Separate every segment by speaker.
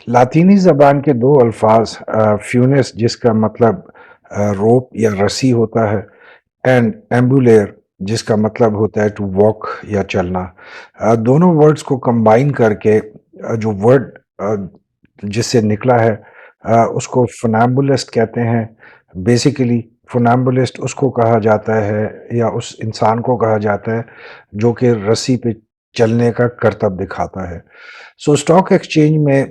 Speaker 1: لاطینی زبان کے دو الفاظ فیونس جس کا مطلب روپ یا رسی ہوتا ہے، اینڈ ایمبولیر جس کا مطلب ہوتا ہے ٹو واک یا چلنا، دونوں ورڈز کو کمبائن کر کے جو ورڈ جس سے نکلا ہے اس کو فنامبولسٹ کہتے ہیں۔ بیسیکلی فنامبولسٹ اس کو کہا جاتا ہے یا اس انسان کو کہا جاتا ہے جو کہ رسی پہ چلنے کا کرتب دکھاتا ہے۔ سو اسٹاک ایکسچینج میں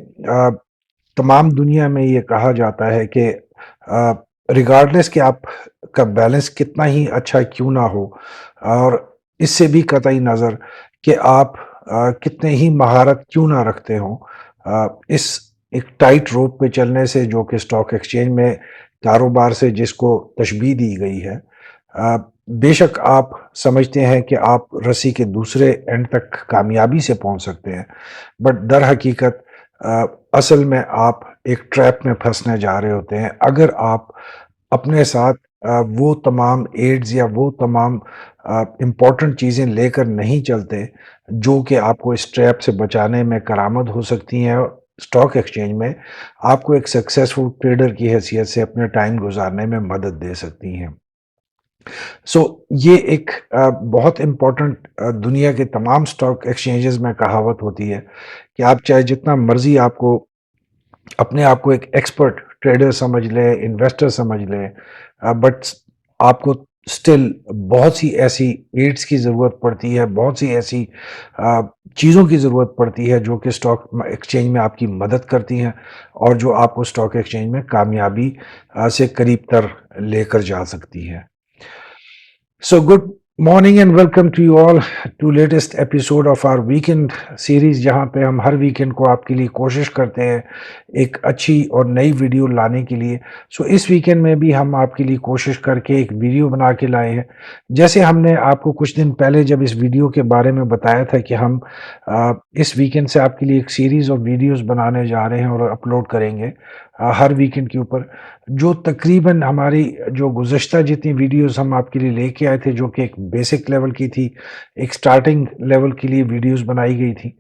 Speaker 1: تمام دنیا میں یہ کہا جاتا ہے کہ ریگارڈلیس کہ آپ کا بیلنس کتنا ہی اچھا کیوں نہ ہو، اور اس سے بھی قطعی نظر کہ آپ کتنے ہی مہارت کیوں نہ رکھتے ہوں، اس ایک ٹائٹ روپ پہ چلنے سے جو کہ اسٹاک ایکسچینج میں کاروبار سے جس کو تشبیہ دی گئی ہے، بے شک آپ سمجھتے ہیں کہ آپ رسی کے دوسرے اینڈ تک کامیابی سے پہنچ سکتے ہیں، بٹ در حقیقت اصل میں آپ ایک ٹریپ میں پھنسنے جا رہے ہوتے ہیں اگر آپ اپنے ساتھ وہ تمام ایڈز یا وہ تمام امپورٹنٹ چیزیں لے کر نہیں چلتے جو کہ آپ کو اس ٹریپ سے بچانے میں کارآمد ہو سکتی ہیں، اسٹاک ایکسچینج میں آپ کو ایک سکسیسفل ٹریڈر کی حیثیت سے اپنے ٹائم گزارنے میں مدد دے سکتی ہیں۔ سو یہ ایک بہت امپورٹنٹ دنیا کے تمام اسٹاک ایکسچینجز میں کہاوت ہوتی ہے کہ آپ چاہے جتنا مرضی آپ کو اپنے آپ کو ایک ایکسپرٹ ٹریڈر سمجھ لیں، انویسٹر سمجھ لیں، بٹ آپ کو سٹل بہت سی ایسی ایڈس کی ضرورت پڑتی ہے، بہت سی ایسی چیزوں کی ضرورت پڑتی ہے جو کہ اسٹاک ایکسچینج میں آپ کی مدد کرتی ہیں اور جو آپ کو اسٹاک ایکسچینج میں کامیابی سے قریب تر لے کر جا سکتی ہے۔ So good morning and welcome to you all to latest episode of our weekend series جہاں پہ ہم ہر ویکنڈ کو آپ کے لیے کوشش کرتے ہیں ایک اچھی اور نئی ویڈیو لانے کے لیے۔ سو اس ویکنڈ میں بھی ہم آپ کے لیے کوشش کر کے ایک ویڈیو بنا کے لائے ہیں، جیسے ہم نے آپ کو کچھ دن پہلے جب اس ویڈیو کے بارے میں بتایا تھا کہ ہم اس ویکنڈ سے آپ کے لیے ایک سیریز اور ویڈیوز بنانے جا رہے ہیں اور اپلوڈ کریں گے ہر ویکنڈ کے اوپر، جو تقریباً ہماری جو گزشتہ جتنی ویڈیوز ہم آپ کے لیے لے کے آئے تھے جو کہ ایک بیسک لیول کی تھی، ایک سٹارٹنگ لیول کے لیے ویڈیوز بنائی گئی تھی،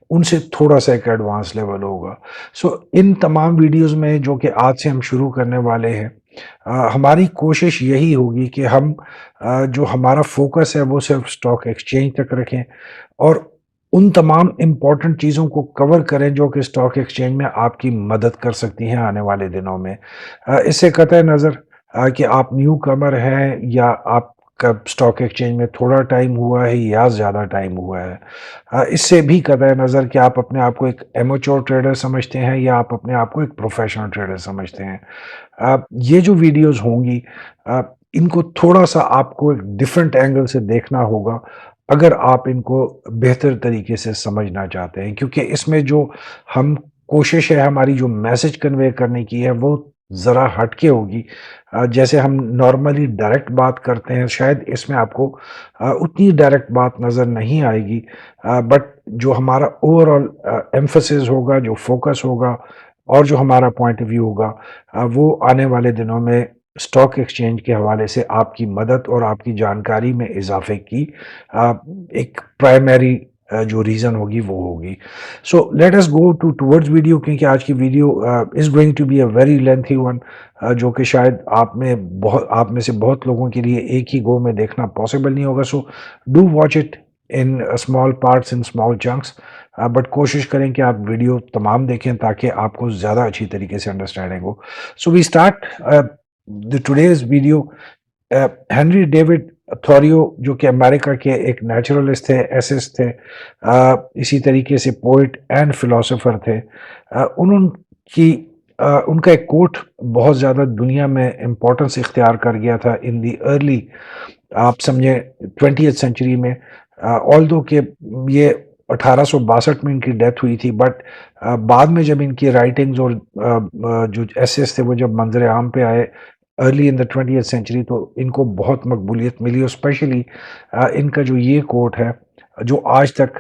Speaker 1: ان سے تھوڑا سا ایک ایڈوانس لیول ہوگا۔ سو ان تمام ویڈیوز میں جو کہ آج سے ہم شروع کرنے والے ہیں، ہماری کوشش یہی ہوگی کہ ہم جو ہمارا فوکس ہے وہ صرف سٹاک ایکسچینج تک رکھیں اور ان تمام امپورٹنٹ چیزوں کو کور کریں جو کہ سٹاک ایکسچینج میں آپ کی مدد کر سکتی ہیں آنے والے دنوں میں۔ اس سے قطع نظر کہ آپ نیو کمر ہیں یا آپ کا سٹاک ایکسچینج میں تھوڑا ٹائم ہوا ہے یا زیادہ ٹائم ہوا ہے، اس سے بھی قطع نظر کہ آپ اپنے آپ کو ایک ایمیچور ٹریڈر سمجھتے ہیں یا آپ اپنے آپ کو ایک پروفیشنل ٹریڈر سمجھتے ہیں، یہ جو ویڈیوز ہوں گی ان کو تھوڑا سا آپ کو ایک ڈیفرنٹ اینگل سے دیکھنا ہوگا اگر آپ ان کو بہتر طریقے سے سمجھنا چاہتے ہیں، کیونکہ اس میں جو ہم کوشش ہے ہماری جو میسج کنوے کرنے کی ہے وہ ذرا ہٹ کے ہوگی۔ جیسے ہم نارملی ڈائریکٹ بات کرتے ہیں شاید اس میں آپ کو اتنی ڈائریکٹ بات نظر نہیں آئے گی، بٹ جو ہمارا اوور آل ایمفسس ہوگا، جو فوکس ہوگا اور جو ہمارا پوائنٹ آف ویو ہوگا، وہ آنے والے دنوں میں اسٹاک ایکسچینج کے حوالے سے آپ کی مدد اور آپ کی جانکاری میں اضافے کی ایک پرائمری جو ریزن ہوگی وہ ہوگی۔ So let us go towards video, کیونکہ آج کی video is going to be a very lengthy one, جو کہ شاید آپ میں سے بہت لوگوں کے لیے ایک ہی گو میں دیکھنا پاسبل نہیں ہوگا۔ So do watch it in small parts, in small chunks, but کوشش کریں کہ آپ ویڈیو تمام دیکھیں تاکہ آپ کو زیادہ اچھی طریقے سے انڈرسٹینڈنگ ہو۔ So we start the today's video. Henry David Thoreau جو کہ امریکہ کے ایک نیچرلسٹ تھے، ایسسٹ تھے، اسی طریقے سے پوئٹ اینڈ فلاسفر تھے، ان کا ایک کوٹ بہت زیادہ دنیا میں امپورٹنس اختیار کر گیا تھا ان دی ارلی، آپ سمجھیں 20th سینچری میں، آلدو کہ یہ 1862 میں ان کی ڈیتھ ہوئی تھی، بٹ بعد میں جب ان کی رائٹنگز اور جو ایسیز تھے وہ جب منظر عام پہ آئے early in the 20th century تو ان کو بہت مقبولیت ملی، اور اسپیشلی ان کا جو یہ کوٹ ہے جو آج تک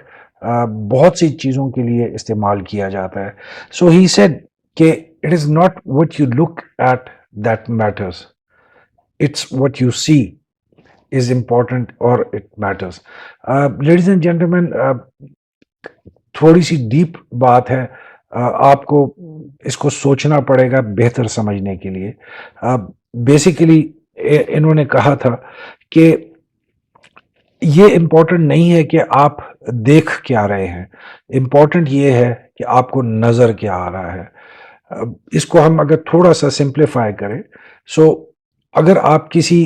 Speaker 1: بہت سی چیزوں کے لیے استعمال کیا جاتا ہے۔ سو ہی سیڈ کہ it is not what you look at that matters, it's what you see is important or it matters. Ladies and gentlemen, تھوڑی سی ڈیپ بات ہے، آپ کو اس کو سوچنا پڑے گا بہتر سمجھنے کے لیے. بیسیکلی انہوں نے کہا تھا کہ یہ امپورٹنٹ نہیں ہے کہ آپ دیکھ کیا رہے ہیں، امپورٹنٹ یہ ہے کہ آپ کو نظر کیا آ رہا ہے. اس کو ہم اگر تھوڑا سا سمپلیفائی کریں، سو اگر آپ کسی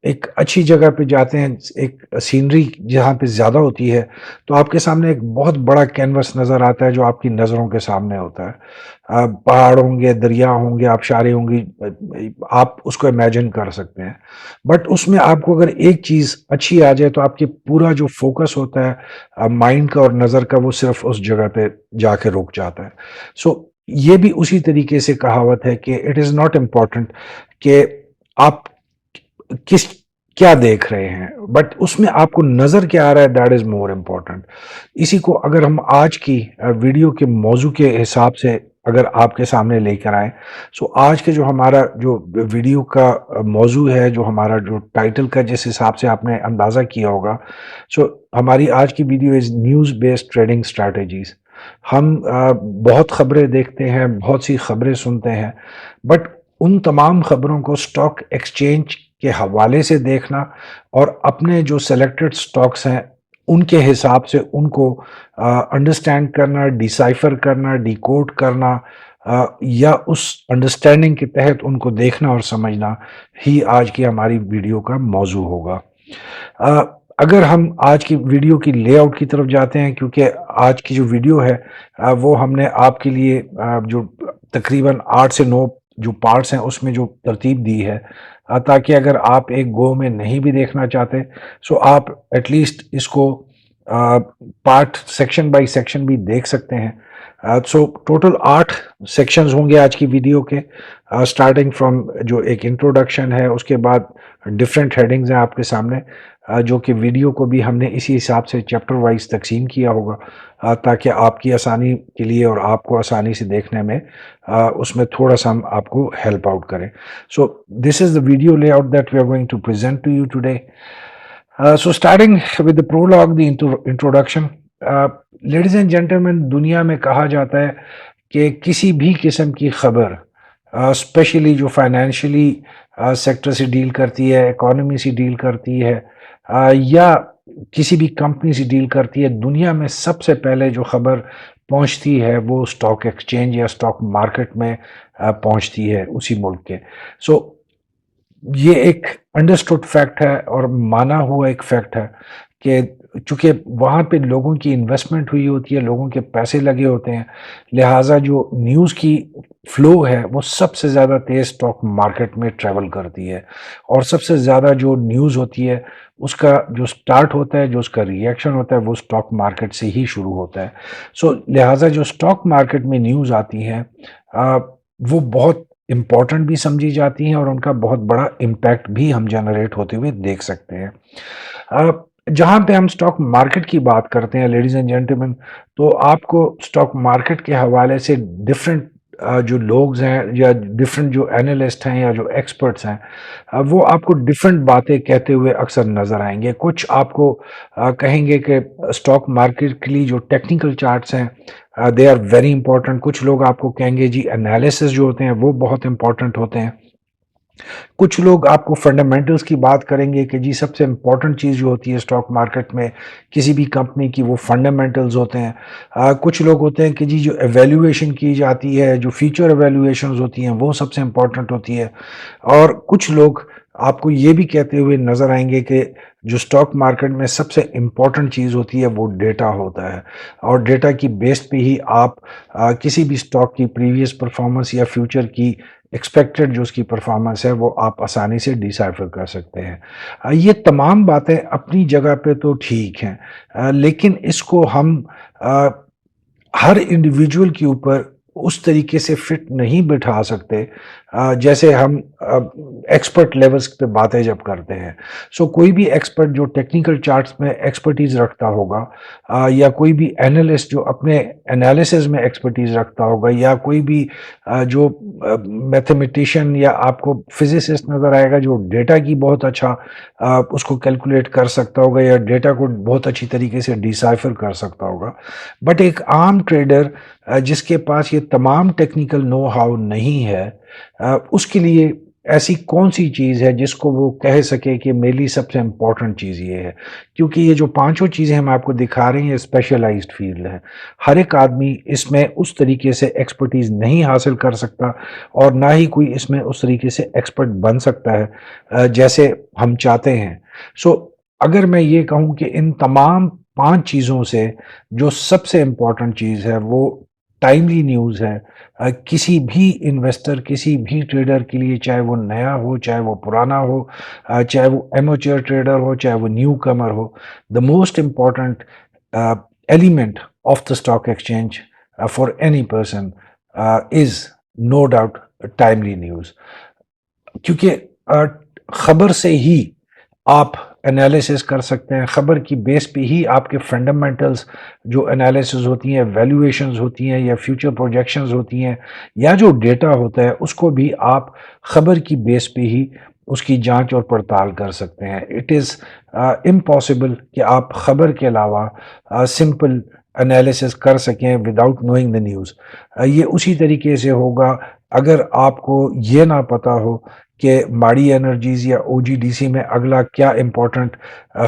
Speaker 1: ایک اچھی جگہ پہ جاتے ہیں، ایک سینری جہاں پہ زیادہ ہوتی ہے، تو آپ کے سامنے ایک بہت بڑا کینوس نظر آتا ہے جو آپ کی نظروں کے سامنے ہوتا ہے. پہاڑ ہوں گے، دریا ہوں گے، آبشاریں ہوں گی، آپ اس کو امیجن کر سکتے ہیں. بٹ اس میں آپ کو اگر ایک چیز اچھی آ جائے تو آپ کے پورا جو فوکس ہوتا ہے مائنڈ کا اور نظر کا، وہ صرف اس جگہ پہ جا کے رک جاتا ہے. سو یہ بھی اسی طریقے سے کہاوت ہے کہ اٹ از ناٹ امپورٹنٹ کہ آپ کس کیا دیکھ رہے ہیں، بٹ اس میں آپ کو نظر کیا آ رہا ہے، دیٹ از مور امپورٹنٹ. اسی کو اگر ہم آج کی ویڈیو کے موضوع کے حساب سے اگر آپ کے سامنے لے کر آئیں، سو آج کے جو ہمارا جو ویڈیو کا موضوع ہے، جو ہمارا جو ٹائٹل کا جس حساب سے آپ نے اندازہ کیا ہوگا، سو ہماری آج کی video is news based trading strategies. ہم بہت خبریں دیکھتے ہیں، بہت سی خبریں سنتے ہیں، بٹ ان تمام خبروں کو اسٹاک ایکسچینج کے حوالے سے دیکھنا اور اپنے جو سلیکٹڈ اسٹاکس ہیں ان کے حساب سے ان کو انڈرسٹینڈ کرنا، ڈیسائفر کرنا، ڈیکوڈ کرنا، یا اس انڈرسٹینڈنگ کے تحت ان کو دیکھنا اور سمجھنا ہی آج کی ہماری ویڈیو کا موضوع ہوگا. اگر ہم آج کی ویڈیو کی لے آؤٹ کی طرف جاتے ہیں، کیونکہ آج کی جو ویڈیو ہے وہ ہم نے آپ کے لیے جو تقریباً 8 سے 9 جو پارٹس ہیں اس میں جو ترتیب دی ہے، تاکہ اگر آپ ایک گو میں نہیں بھی دیکھنا چاہتے، سو آپ ایٹ لیسٹ اس کو پارٹ سیکشن بائی سیکشن بھی دیکھ سکتے ہیں. سو ٹوٹل 8 سیکشنز ہوں گے آج کی ویڈیو کے، اسٹارٹنگ فرام جو ایک انٹروڈکشن ہے، اس کے بعد ڈفرینٹ ہیڈنگز ہیں آپ کے سامنے، جو کہ ویڈیو کو بھی ہم نے اسی حساب سے چیپٹر وائز تقسیم کیا ہوگا، تاکہ آپ کی آسانی کے لیے اور آپ کو آسانی سے دیکھنے میں اس میں تھوڑا سا ہم آپ کو ہیلپ آؤٹ کریں. So this is the video layout that we are going to present to you today. So starting with the prologue, the introduction. Ladies and gentlemen, دنیا میں کہا جاتا ہے کہ کسی بھی قسم کی خبر، اسپیشلی جو فائنینشلی سیکٹر سے ڈیل کرتی ہے، اکانومی سے ڈیل کرتی ہے، یا کسی بھی کمپنی سے ڈیل کرتی ہے، دنیا میں سب سے پہلے جو خبر پہنچتی ہے وہ اسٹاک ایکسچینج یا اسٹاک مارکیٹ میں پہنچتی ہے اسی ملک کے. سو یہ ایک انڈرسٹوڈ فیکٹ ہے اور مانا ہوا ایک فیکٹ ہے کہ چونکہ وہاں پہ لوگوں کی انویسٹمنٹ ہوئی ہوتی ہے، لوگوں کے پیسے لگے ہوتے ہیں، لہٰذا جو نیوز کی فلو ہے وہ سب سے زیادہ تیز اسٹاک مارکیٹ میں ٹریول کرتی ہے، اور سب سے زیادہ جو نیوز ہوتی ہے اس کا جو سٹارٹ ہوتا ہے، جو اس کا ریئیکشن ہوتا ہے، وہ سٹاک مارکیٹ سے ہی شروع ہوتا ہے. سو لہٰذا جو سٹاک مارکیٹ میں نیوز آتی ہیں وہ بہت امپورٹنٹ بھی سمجھی جاتی ہیں اور ان کا بہت بڑا امپیکٹ بھی ہم جنریٹ ہوتے ہوئے دیکھ سکتے ہیں. جہاں پہ ہم سٹاک مارکیٹ کی بات کرتے ہیں لیڈیز اینڈ جینٹلمین، تو آپ کو سٹاک مارکیٹ کے حوالے سے ڈفرینٹ جو لوگ ہیں یا ڈفرینٹ جو اینالسٹ ہیں یا جو ایکسپرٹس ہیں، وہ آپ کو ڈفرینٹ باتیں کہتے ہوئے اکثر نظر آئیں گے. کچھ آپ کو کہیں گے کہ سٹاک مارکیٹ کے لیے جو ٹیکنیکل چارٹس ہیں دے آر ویری امپورٹنٹ. کچھ لوگ آپ کو کہیں گے جی انالیسس جو ہوتے ہیں وہ بہت امپورٹنٹ ہوتے ہیں. کچھ لوگ آپ کو فنڈامنٹلز کی بات کریں گے کہ جی سب سے امپورٹنٹ چیز جو ہوتی ہے اسٹاک مارکیٹ میں کسی بھی کمپنی کی وہ فنڈامنٹلز ہوتے ہیں. کچھ لوگ ہوتے ہیں کہ جی جو ایویلیویشن کی جاتی ہے، جو فیچر ایویلیویشنز ہوتی ہیں وہ سب سے امپورٹنٹ ہوتی ہے. اور کچھ لوگ آپ کو یہ بھی کہتے ہوئے نظر آئیں گے کہ جو اسٹاک مارکیٹ میں سب سے امپورٹنٹ چیز ہوتی ہے وہ ڈیٹا ہوتا ہے، اور ڈیٹا کی بیس پہ ہی آپ کسی بھی اسٹاک کی پریویس پرفارمنس یا فیوچر کی ایکسپیکٹڈ جو اس کی پرفارمنس ہے وہ آپ آسانی سے ڈیسائفر کر سکتے ہیں. یہ تمام باتیں اپنی جگہ پہ تو ٹھیک ہیں، لیکن اس کو ہم ہر انڈیویجول کے اوپر اس طریقے سے فٹ نہیں بٹھا سکتے جیسے ہم ایکسپرٹ لیولز پہ باتیں جب کرتے ہیں. سو کوئی بھی ایکسپرٹ جو ٹیکنیکل چارٹس میں ایکسپرٹیز رکھتا ہوگا، یا کوئی بھی اینالسٹ جو اپنے انالیسز میں ایکسپرٹیز رکھتا ہوگا، یا کوئی بھی جو میتھمیٹیشین یا آپ کو فزسسٹ نظر آئے گا جو ڈیٹا کی بہت اچھا اس کو کیلکولیٹ کر سکتا ہوگا یا ڈیٹا کو بہت اچھی طریقے سے ڈیسائفر کر سکتا ہوگا. بٹ ایک عام ٹریڈر جس کے پاس یہ تمام ٹیکنیکل نو ہاؤ نہیں ہے، اس کے لیے ایسی کون سی چیز ہے جس کو وہ کہہ سکے کہ میرے لیے سب سے امپورٹنٹ چیز یہ ہے؟ کیونکہ یہ جو پانچوں چیزیں ہم آپ کو دکھا رہے ہیں یہ اسپیشلائزڈ فیلڈ ہے، ہر ایک آدمی اس میں اس طریقے سے ایکسپرٹیز نہیں حاصل کر سکتا، اور نہ ہی کوئی اس میں اس طریقے سے ایکسپرٹ بن سکتا ہے جیسے ہم چاہتے ہیں۔ سو اگر میں یہ کہوں کہ ان تمام پانچ چیزوں سے جو سب سے امپورٹنٹ چیز ہے وہ ٹائملی نیوز ہے، کسی بھی انویسٹر، کسی بھی ٹریڈر کے لیے، چاہے وہ نیا ہو، چاہے وہ پرانا ہو، چاہے وہ ایمیچر ٹریڈر ہو، چاہے وہ نیو کمر ہو، the most important element of the stock exchange for any person is no doubt timely news, کیونکہ خبر سے ہی آپ انالیسس کر سکتے ہیں، خبر کی بیس پہ ہی آپ کے فنڈامنٹلز جو انالیسس ہوتی ہیں، ویلیویشنز ہوتی ہیں، یا فیوچر پروجیکشنز ہوتی ہیں، یا جو ڈیٹا ہوتا ہے اس کو بھی آپ خبر کی بیس پہ ہی اس کی جانچ اور پڑتال کر سکتے ہیں۔ اٹ از امپاسبل کہ آپ خبر کے علاوہ سمپل انالیسس کر سکیں وداؤٹ نوئنگ دا نیوز۔ یہ اسی طریقے سے ہوگا اگر آپ کو یہ نہ پتا ہو کہ ماڑی انرجیز یا او جی ڈی سی میں اگلا کیا امپورٹنٹ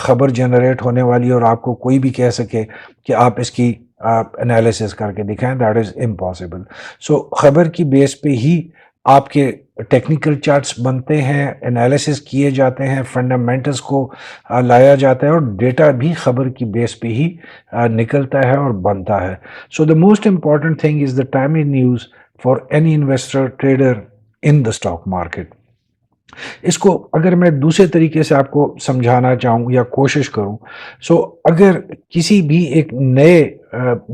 Speaker 1: خبر جنریٹ ہونے والی ہے، اور آپ کو کوئی بھی کہہ سکے کہ آپ اس کی انالیسس کر کے دکھائیں، دیٹ از امپاسبل۔ سو خبر کی بیس پہ ہی آپ کے ٹیکنیکل چارٹس بنتے ہیں، انالیسس کیے جاتے ہیں، فنڈامنٹلز کو لایا جاتا ہے، اور ڈیٹا بھی خبر کی بیس پہ ہی نکلتا ہے اور بنتا ہے۔ So the most important thing is the timely news for any investor trader in the stock market. اس کو اگر میں دوسرے طریقے سے آپ کو سمجھانا چاہوں یا کوشش کروں، سو اگر کسی بھی ایک نئے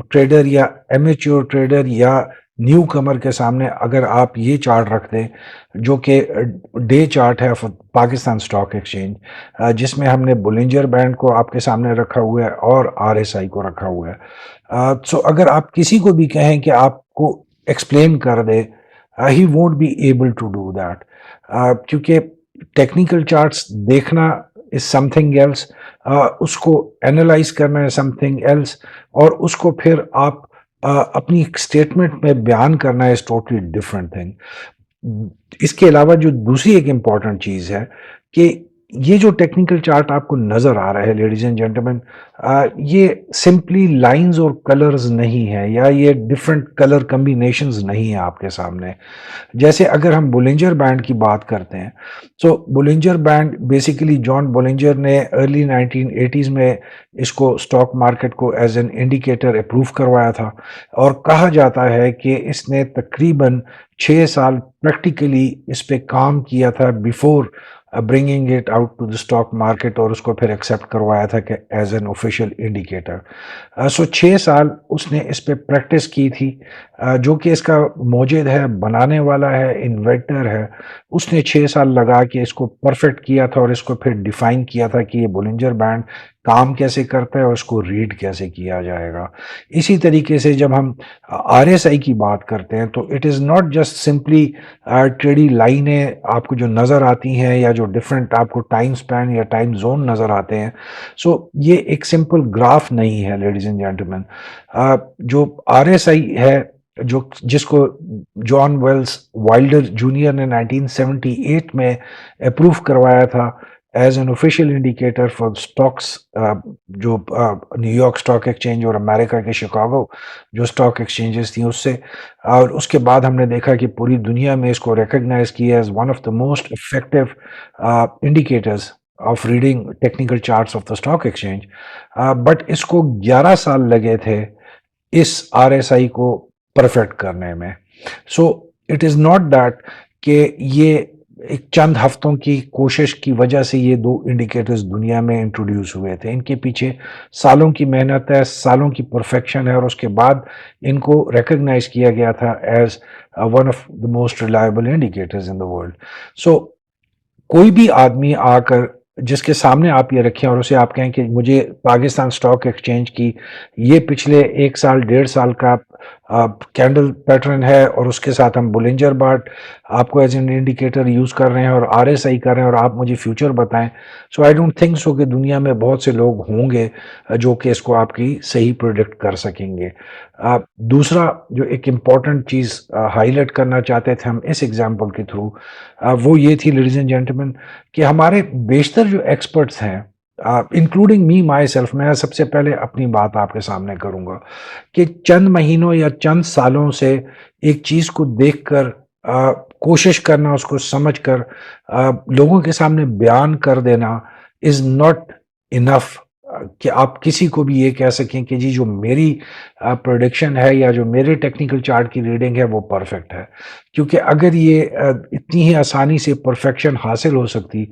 Speaker 1: ٹریڈر یا ایمیچور ٹریڈر یا نیو کمر کے سامنے اگر آپ یہ چارٹ رکھ دیں جو کہ ڈے چارٹ ہے پاکستان اسٹاک ایکسچینج، جس میں ہم نے بولنجر بینڈ کو آپ کے سامنے رکھا ہوا ہے اور آر ایس آئی کو رکھا ہوا ہے، سو اگر آپ کسی کو بھی کہیں کہ آپ کو ایکسپلین کر دے، he won't be able to do that, کیونکہ ٹیکنیکل چارٹس دیکھنا از سم تھنگ ایلس، اس کو اینالائز کرنا ہے سم تھنگ ایلس، اور اس کو پھر آپ اپنی ایک اسٹیٹمنٹ میں بیان کرنا ہے از ٹوٹلی ڈفرنٹ تھنگ۔ اس کے علاوہ جو دوسری ایک امپورٹنٹ چیز ہے کہ یہ جو ٹیکنیکل چارٹ آپ کو نظر آ رہا ہے لیڈیز اینڈ جینٹلمین، یہ سمپلی لائنز اور کلرز نہیں ہے، یا یہ ڈفرنٹ کلر کمبینیشنز نہیں ہیں آپ کے سامنے۔ جیسے اگر ہم بولنجر بینڈ کی بات کرتے ہیں، تو بولنجر بینڈ بیسیکلی جان بولنجر نے ارلی 1980s میں اس کو اسٹاک مارکیٹ کو ایز این انڈیکیٹر اپروو کروایا تھا، اور کہا جاتا ہے کہ اس نے تقریباً 6 سال پریکٹیکلی اس پہ کام کیا تھا before bringing it out to the stock market, اور اس کو پھر ایکسیپٹ کروایا تھا کہ as an official indicator. So 6 سال اس نے اس پہ پریکٹس کی تھی، جو کہ اس کا موجد ہے، بنانے والا ہے، انوینٹر ہے، اس نے 6 سال لگا کے اس کو پرفیکٹ کیا تھا، اور اس کو پھر ڈیفائن کیا تھا کہ یہ بولنجر بینڈ کام کیسے کرتا ہے اور اس کو ریڈ کیسے کیا جائے گا۔ اسی طریقے سے جب ہم آر ایس آئی کی بات کرتے ہیں تو it is not just simply ٹریڈی لائنیں آپ کو جو نظر آتی ہیں، یا جو ڈفرینٹ آپ کو ٹائم سپین یا ٹائم زون نظر آتے ہیں، سو یہ ایک سمپل گراف نہیں ہے لیڈیز اینڈ جینٹلمین۔ جو آر ایس آئی ہے، جس کو جان ویلز وائلڈر جونیئر نے 1978 میں اپروو کروایا تھا as an official indicator for stocks, جو نیو یارک اسٹاک ایکسچینج اور امریکہ کے شکاگو جو اسٹاک ایکسچینجز تھیں اس سے، اور اس کے بعد ہم نے دیکھا کہ پوری دنیا میں اس کو ریکگنائز کیا as one of the most effective indicators of reading technical charts of the stock exchange, but اس کو 11 سال لگے تھے اس آر ایس آئی کو پرفیکٹ کرنے میں۔ So it is not that کہ یہ ایک چند ہفتوں کی کوشش کی وجہ سے یہ دو انڈیکیٹرز دنیا میں انٹروڈیوس ہوئے تھے، ان کے پیچھے سالوں کی محنت ہے، سالوں کی پرفیکشن ہے، اور اس کے بعد ان کو ریکگنائز کیا گیا تھا as one of the most reliable indicators in the world. So کوئی بھی آدمی آ کر جس کے سامنے آپ یہ رکھیں اور اسے آپ کہیں کہ مجھے پاکستان اسٹاک ایکسچینج کی یہ پچھلے 1 سال 1.5 سال کا کینڈل پیٹرن ہے اور اس کے ساتھ ہم بولنجر بارٹ آپ کو ایز این انڈیکیٹر یوز کر رہے ہیں اور آر ایس آئی کر رہے ہیں اور آپ مجھے فیوچر بتائیں. سو آئی ڈونٹ تھنک سو کہ دنیا میں بہت سے لوگ ہوں گے جو کہ اس کو آپ کی صحیح پروڈکٹ کر سکیں گے. دوسرا جو ایک امپورٹنٹ چیز ہائی لائٹ کرنا چاہتے تھے ہم اس ایگزامپل کے تھرو وہ یہ تھی لیڈیز اینڈ جینٹلمین کہ ہمارے بیشتر جو ایکسپرٹس ہیں انکلوڈنگ می مائی سیلف، میں سب سے پہلے اپنی بات آپ کے سامنے کروں گا کہ چند مہینوں یا چند سالوں سے ایک چیز کو دیکھ کر کوشش کرنا، اس کو سمجھ کر لوگوں کے سامنے بیان کر دینا از ناٹ انف کہ آپ کسی کو بھی یہ کہہ سکیں کہ جی جو میری پروڈکشن ہے یا جو میرے ٹیکنیکل چارٹ کی ریڈنگ ہے وہ پرفیکٹ ہے. کیونکہ اگر یہ اتنی ہی آسانی سے پرفیکشن حاصل ہو سکتی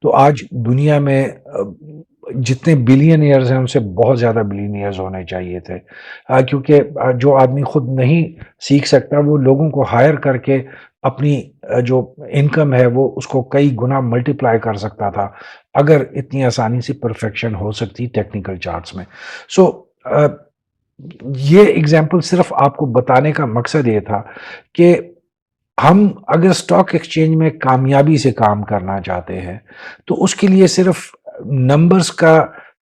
Speaker 1: تو آج دنیا میں جتنے بلینئرز ہیں ان سے بہت زیادہ بلینئرز ہونے چاہیے تھے. کیونکہ جو آدمی خود نہیں سیکھ سکتا وہ لوگوں کو ہائر کر کے اپنی جو انکم ہے وہ اس کو کئی گنا ملٹیپلائی کر سکتا تھا اگر اتنی آسانی سے پرفیکشن ہو سکتی ٹیکنیکل چارٹس میں. سو یہ ایگزامپل صرف آپ کو بتانے کا مقصد یہ تھا کہ ہم اگر اسٹاک ایکسچینج میں کامیابی سے کام کرنا چاہتے ہیں تو اس کے لیے صرف نمبرز کا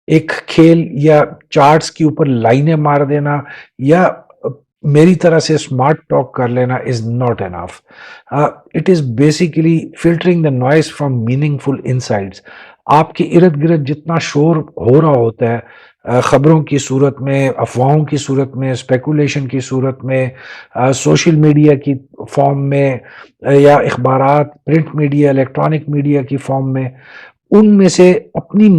Speaker 1: ایک کھیل یا چارٹس کے اوپر لائنیں مار دینا یا میری طرح سے اسمارٹ ٹاک کر لینا is not enough. It is basically filtering the noise from meaningful insights. آپ کے ارد گرد جتنا شور ہو رہا ہوتا ہے خبروں کی صورت میں، افواہوں کی صورت میں، اسپیکولیشن کی صورت میں، سوشل میڈیا کی فارم میں یا اخبارات، پرنٹ میڈیا، الیکٹرانک میڈیا کی فارم میں، ان میں سے اپنی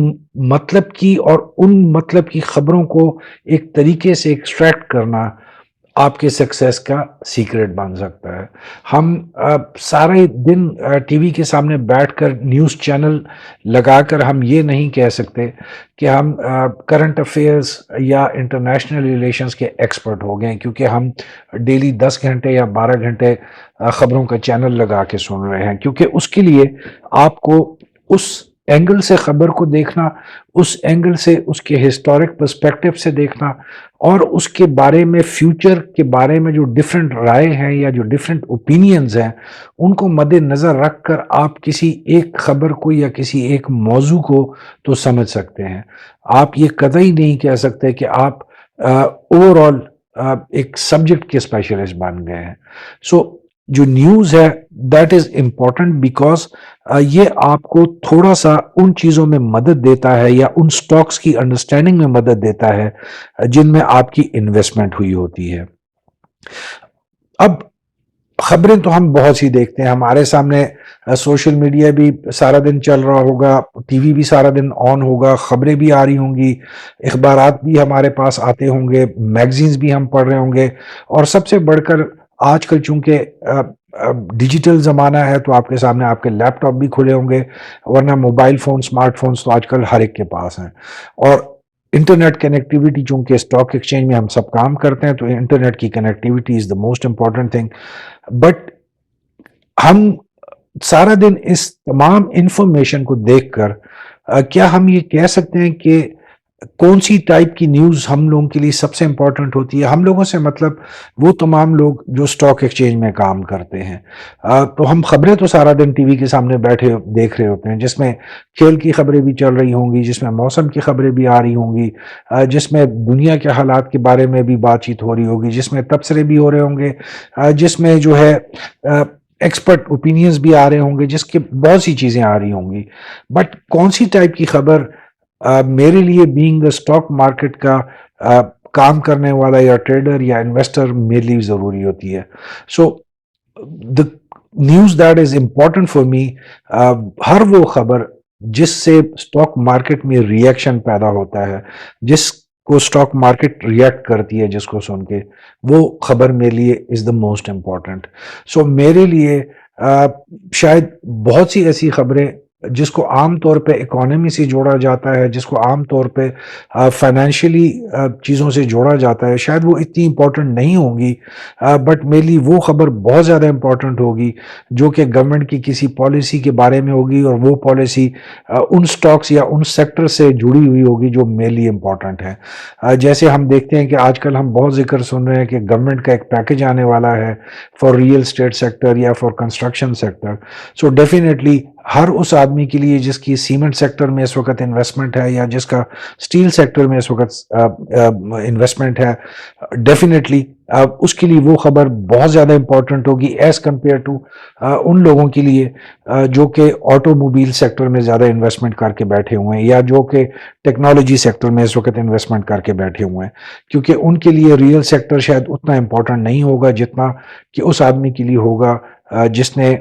Speaker 1: مطلب کی اور ان مطلب کی خبروں کو ایک طریقے سے ایکسٹریکٹ کرنا آپ کے سکسیس کا سیکرٹ بن سکتا ہے. ہم سارے دن ٹی وی کے سامنے بیٹھ کر نیوز چینل لگا کر ہم یہ نہیں کہہ سکتے کہ ہم کرنٹ افیئرز یا انٹرنیشنل ریلیشنز کے ایکسپرٹ ہو گئے کیونکہ ہم ڈیلی 10 گھنٹے یا 12 گھنٹے خبروں کا چینل لگا کے سن رہے ہیں. کیونکہ اس کے لیے آپ کو اس اینگل سے خبر کو دیکھنا، اس اینگل سے اس کے ہسٹورک پرسپیکٹو سے دیکھنا اور اس کے بارے میں فیوچر کے بارے میں جو ڈیفرنٹ رائے ہیں یا جو ڈیفرنٹ اوپینینز ہیں ان کو مد نظر رکھ کر آپ کسی ایک خبر کو یا کسی ایک موضوع کو تو سمجھ سکتے ہیں. آپ یہ قطعی نہیں کہہ سکتے کہ آپ اوور آل ایک سبجیکٹ کے اسپیشلسٹ بن گئے ہیں. سو جو نیوز ہے دیٹ از امپورٹنٹ بیکاز یہ آپ کو تھوڑا سا ان چیزوں میں مدد دیتا ہے یا ان سٹاکس کی انڈرسٹینڈنگ میں مدد دیتا ہے جن میں آپ کی انویسٹمنٹ ہوئی ہوتی ہے. اب خبریں تو ہم بہت سی دیکھتے ہیں، ہمارے سامنے سوشل میڈیا بھی سارا دن چل رہا ہوگا، ٹی وی بھی سارا دن آن ہوگا، خبریں بھی آ رہی ہوں گی، اخبارات بھی ہمارے پاس آتے ہوں گے، میگزینز بھی ہم پڑھ رہے ہوں گے، اور سب سے بڑھ کر آج کل چونکہ ڈیجیٹل زمانہ ہے تو آپ کے سامنے آپ کے لیپ ٹاپ بھی کھلے ہوں گے، ورنہ موبائل فون، اسمارٹ فونز تو آج کل ہر ایک کے پاس ہیں. اور انٹرنیٹ کنیکٹیویٹی، چونکہ اسٹاک ایکسچینج میں ہم سب کام کرتے ہیں تو انٹرنیٹ کی connectivity is the most important thing. But ہم سارا دن اس تمام انفارمیشن کو دیکھ کر کیا ہم یہ کہہ سکتے ہیں کہ کون سی ٹائپ کی نیوز ہم لوگوں کے لیے سب سے امپورٹنٹ ہوتی ہے؟ ہم لوگوں سے مطلب وہ تمام لوگ جو اسٹاک ایکسچینج میں کام کرتے ہیں. تو ہم خبریں تو سارا دن ٹی وی کے سامنے بیٹھے دیکھ رہے ہوتے ہیں، جس میں کھیل کی خبریں بھی چل رہی ہوں گی، جس میں موسم کی خبریں بھی آ رہی ہوں گی، جس میں دنیا کے حالات کے بارے میں بھی بات چیت ہو رہی ہوگی، جس میں تبصرے بھی ہو رہے ہوں گے، جس میں جو ہے ایکسپرٹ اوپینینز بھی آ رہے ہوں گے، جس کے بہت سی چیزیں آ رہی ہوں گی. بٹ کون سی ٹائپ کی خبر میرے لیے بینگ اسٹاک مارکیٹ کا کام کرنے والا یا ٹریڈر یا انویسٹر میرے لیے ضروری ہوتی ہے؟ So the news that is important for me, ہر وہ خبر جس سے اسٹاک مارکیٹ میں ریئیکشن پیدا ہوتا ہے، جس کو اسٹاک مارکیٹ ریئیکٹ کرتی ہے جس کو سن کے، وہ خبر میرے لیے از دا موسٹ امپورٹنٹ. سو میرے لیے شاید بہت سی ایسی خبریں جس کو عام طور پہ اکانومی سے جوڑا جاتا ہے، جس کو عام طور پہ فائنینشلی چیزوں سے جوڑا جاتا ہے، شاید وہ اتنی امپورٹنٹ نہیں ہوں گی، بٹ میرے لیے وہ خبر بہت زیادہ امپورٹنٹ ہوگی جو کہ گورنمنٹ کی کسی پالیسی کے بارے میں ہوگی، اور وہ پالیسی ان سٹاکس یا ان سیکٹر سے جڑی ہوئی ہوگی جو میرے لیے امپورٹنٹ ہے۔ جیسے ہم دیکھتے ہیں کہ آج کل ہم بہت ذکر سن رہے ہیں کہ گورنمنٹ کا ایک پیکج آنے والا ہے فار ریئل اسٹیٹ سیکٹر یا for construction sector. So definitely ہر اس آدمی کے لیے جس کی سیمنٹ سیکٹر میں اس وقت انویسٹمنٹ ہے، یا جس کا سٹیل سیکٹر میں اس وقت انویسٹمنٹ ہے، ڈیفینیٹلی اس کے لیے وہ خبر بہت زیادہ امپورٹنٹ ہوگی ایز کمپیئر ٹو ان لوگوں کے لیے جو کہ آٹو موبائل سیکٹر میں زیادہ انویسٹمنٹ کر کے بیٹھے ہوئے ہیں، یا جو کہ ٹیکنالوجی سیکٹر میں اس وقت انویسٹمنٹ کر کے بیٹھے ہوئے ہیں، کیونکہ ان کے لیے ریئل سیکٹر شاید اتنا امپورٹنٹ نہیں ہوگا جتنا کہ اس آدمی کے لیے ہوگا جس نے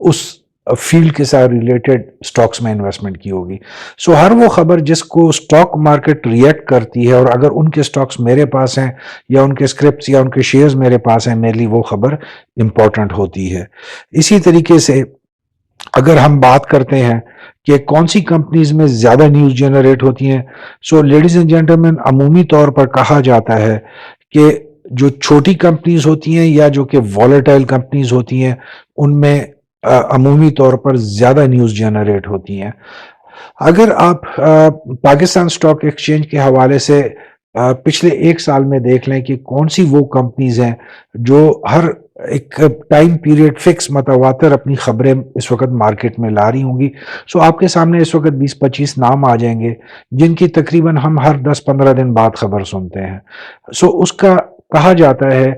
Speaker 1: اس فیلڈ کے ساتھ ریلیٹڈ سٹاکس میں انویسٹمنٹ کی ہوگی۔ سو ہر وہ خبر جس کو سٹاک مارکیٹ ریئیکٹ کرتی ہے، اور اگر ان کے سٹاکس میرے پاس ہیں یا ان کے اسکرپٹس یا ان کے شیئرز میرے پاس ہیں، میرے لیے وہ خبر امپورٹنٹ ہوتی ہے۔ اسی طریقے سے اگر ہم بات کرتے ہیں کہ کون سی کمپنیز میں زیادہ نیوز جنریٹ ہوتی ہیں، سو لیڈیز اینڈ جینٹلمین، عمومی طور پر کہا جاتا ہے کہ جو چھوٹی کمپنیز ہوتی ہیں یا جو کہ والیٹائل کمپنیز ہوتی ہیں، ان میں عمومی طور پر زیادہ نیوز جنریٹ ہوتی ہیں۔ اگر آپ پاکستان سٹاک ایکسچینج کے حوالے سے پچھلے ایک سال میں دیکھ لیں کہ کون سی وہ کمپنیز ہیں جو ہر ایک ٹائم پیریڈ فکس متواتر اپنی خبریں اس وقت مارکیٹ میں لا رہی ہوں گی، سو آپ کے سامنے اس وقت 20-25 نام آ جائیں گے جن کی تقریباً ہم ہر 10-15 دن بعد خبر سنتے ہیں۔ سو اس کا کہا جاتا ہے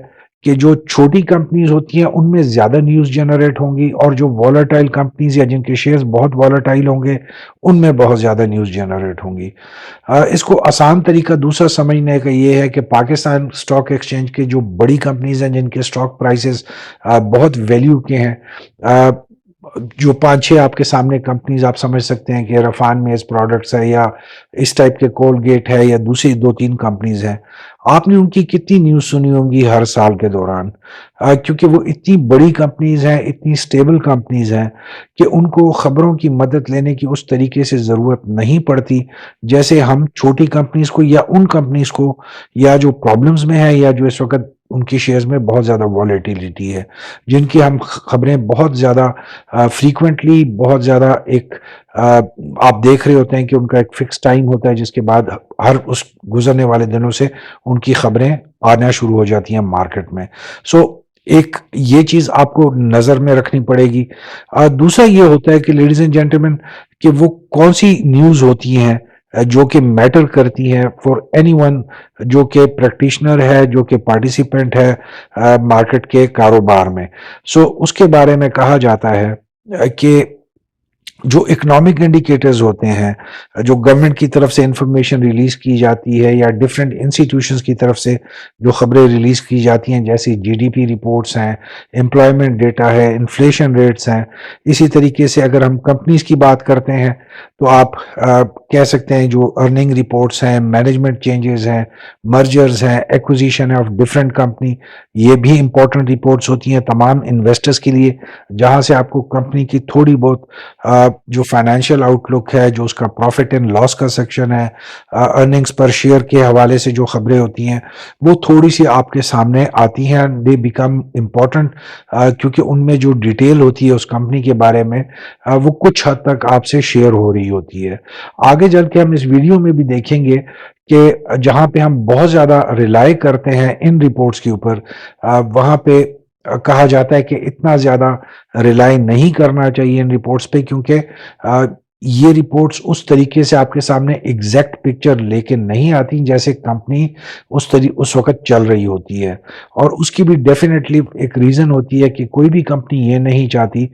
Speaker 1: کہ جو چھوٹی کمپنیز ہوتی ہیں ان میں زیادہ نیوز جنریٹ ہوں گی، اور جو والیٹائل کمپنیز یا جن کے شیئرز بہت والیٹائل ہوں گے ان میں بہت زیادہ نیوز جنریٹ ہوں گی۔ اس کو آسان طریقہ دوسرا سمجھنے کا یہ ہے کہ پاکستان سٹاک ایکسچینج کے جو بڑی کمپنیز ہیں جن کے سٹاک پرائسز بہت ویلیو کے ہیں، جو 5-6 آپ کے سامنے کمپنیز آپ سمجھ سکتے ہیں کہ رفان میز پروڈکٹس ہے، یا اس ٹائپ کے کولگیٹ ہے، یا دوسری 2-3 کمپنیز ہیں، آپ نے ان کی کتنی نیوز سنی ہوں گی ہر سال کے دوران، کیونکہ وہ اتنی بڑی کمپنیز ہیں، اتنی سٹیبل کمپنیز ہیں کہ ان کو خبروں کی مدد لینے کی اس طریقے سے ضرورت نہیں پڑتی جیسے ہم چھوٹی کمپنیز کو، یا ان کمپنیز کو یا جو پرابلمز میں ہیں، یا جو اس وقت ان کی شیئرز میں بہت زیادہ والیٹیلیٹی ہے، جن کی ہم خبریں بہت زیادہ فریکوینٹلی، بہت زیادہ ایک آپ دیکھ رہے ہوتے ہیں کہ ان کا ایک فکس ٹائم ہوتا ہے جس کے بعد ہر اس گزرنے والے دنوں سے ان کی خبریں آنا شروع ہو جاتی ہیں مارکیٹ میں۔ سو ایک یہ چیز آپ کو نظر میں رکھنی پڑے گی۔ دوسرا یہ ہوتا ہے کہ لیڈیز اینڈ جینٹلمین کہ وہ کون سی نیوز ہوتی ہیں جو کہ میٹر کرتی ہیں فار اینی ون جو کہ پریکٹیشنر ہے، جو کہ پارٹیسپینٹ ہے مارکیٹ کے کاروبار میں۔ سو اس کے بارے میں کہا جاتا ہے کہ جو اکنامک انڈیکیٹرز ہوتے ہیں، جو گورنمنٹ کی طرف سے انفارمیشن ریلیز کی جاتی ہے، یا ڈیفرنٹ انسٹیٹیوشنز کی طرف سے جو خبریں ریلیز کی جاتی ہیں، جیسے جی ڈی پی رپورٹس ہیں، امپلائمنٹ ڈیٹا ہے، انفلیشن ریٹس ہیں، اسی طریقے سے اگر ہم کمپنیز کی بات کرتے ہیں تو آپ کہہ سکتے ہیں جو ارننگ رپورٹس ہیں، مینجمنٹ چینجز ہیں، مرجرز ہیں، ایکوزیشن آف ڈفرینٹ کمپنی، یہ بھی امپورٹنٹ رپورٹس ہوتی ہیں تمام انویسٹرز کے لیے، جہاں سے آپ کو کمپنی کی تھوڑی بہت جو فائنینشیل آؤٹ لک ہے، جو اس کا پروفٹ اینڈ لاس کا سیکشن ہے، ارننگز پر شیئر کے حوالے سے جو خبریں ہوتی ہیں وہ تھوڑی سی آپ کے سامنے آتی ہیں، دے بیکم امپورٹنٹ، کیونکہ ان میں جو ڈیٹیل ہوتی ہے اس کمپنی کے بارے میں وہ کچھ حد تک آپ سے شیئر ہو رہی ہوتی ہے۔ آگے چل کے ہم اس ویڈیو میں بھی دیکھیں گے کہ جہاں پہ ہم بہت زیادہ ریلائی کرتے ہیں ان رپورٹس کے اوپر، وہاں پہ کہا جاتا ہے کہ اتنا زیادہ ریلائی نہیں کرنا چاہیے ان رپورٹس پہ، کیونکہ یہ رپورٹس اس طریقے سے آپ کے سامنے ایگزیکٹ پکچر لے کے نہیں آتی جیسے کمپنی اس وقت چل رہی ہوتی ہے، اور اس کی بھی ڈیفینیٹلی ایک ریزن ہوتی ہے کہ کوئی بھی کمپنی یہ نہیں چاہتی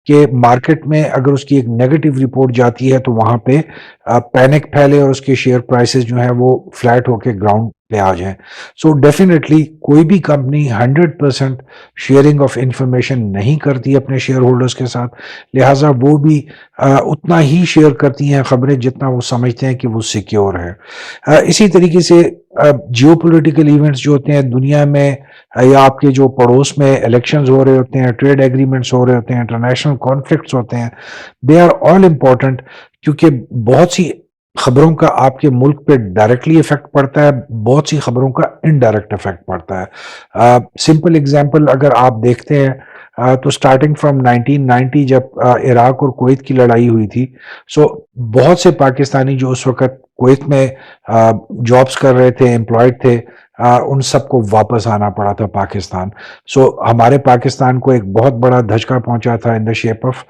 Speaker 1: کہ مارکیٹ میں اگر اس کی ایک نیگیٹو رپورٹ جاتی ہے تو وہاں پہ پینک پھیلے اور اس کے شیئر پرائسز جو ہیں وہ فلیٹ ہو کے گراؤنڈ پہ آ جائیں۔ سو ڈیفینیٹلی کوئی بھی کمپنی 100% شیئرنگ آف انفارمیشن نہیں کرتی اپنے شیئر ہولڈرز کے ساتھ، لہٰذا وہ بھی اتنا ہی شیئر کرتی ہیں خبریں جتنا وہ سمجھتے ہیں کہ وہ سیکیور ہے۔ اسی طریقے سے جیو پولیٹیکل ایونٹس جو ہوتے ہیں دنیا میں یا آپ کے جو پڑوس میں الیکشنز ہو رہے ہوتے ہیں، ٹریڈ ایگریمنٹس ہو رہے ہوتے ہیں، انٹرنیشنل کانفلکٹس ہوتے ہیں، دے آر آل امپورٹنٹ، کیونکہ بہت سی خبروں کا آپ کے ملک پہ ڈائریکٹلی افیکٹ پڑتا ہے، بہت سی خبروں کا انڈائریکٹ افیکٹ پڑتا ہے. سمپل ایگزامپل اگر آپ دیکھتے ہیں تو اسٹارٹنگ فرام 1990 جب عراق اور کویت کی لڑائی ہوئی تھی، سو بہت سے پاکستانی جو اس وقت کویت میں جابس کر رہے تھے، امپلائڈ تھے، ان سب کو واپس آنا پڑا تھا پاکستان. سو ہمارے پاکستان کو ایک بہت بڑا دھچکا پہنچا تھا ان دا شیپ آف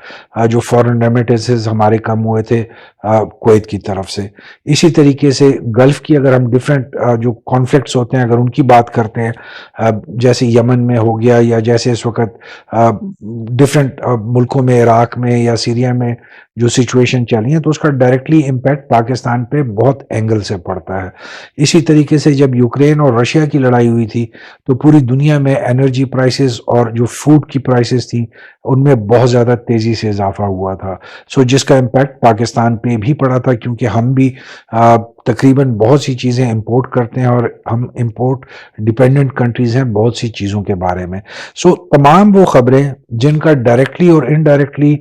Speaker 1: جو فورن ریمیٹنسز ہمارے کم ہوئے تھے کویت کی طرف سے. اسی طریقے سے گلف کی اگر ہم ڈفرینٹ جو کانفلکٹس ہوتے ہیں اگر ان کی بات کرتے ہیں، جیسے یمن میں ہو گیا یا جیسے اس وقت ڈفرینٹ ملکوں میں، عراق میں یا سیریا میں جو سچویشن چلی ہیں، تو اس کا ڈائریکٹلی امپیکٹ پاکستان پہ بہت اینگل سے پڑتا ہے. اسی طریقے سے جب یوکرین اور رشیا کی لڑائی ہوئی تھی تو پوری دنیا میں انرجی پرائسز اور جو فوڈ کی پرائسز تھیں ان میں بہت زیادہ تیزی سے اضافہ ہوا تھا. سو جس کا امپیکٹ پاکستان پہ بھی پڑا تھا، کیونکہ ہم بھی تقریباً بہت سی چیزیں امپورٹ کرتے ہیں اور ہم امپورٹ ڈیپینڈنٹ کنٹریز ہیں بہت سی چیزوں کے بارے میں. سو تمام وہ خبریں جن کا ڈائریکٹلی اور انڈائریکٹلی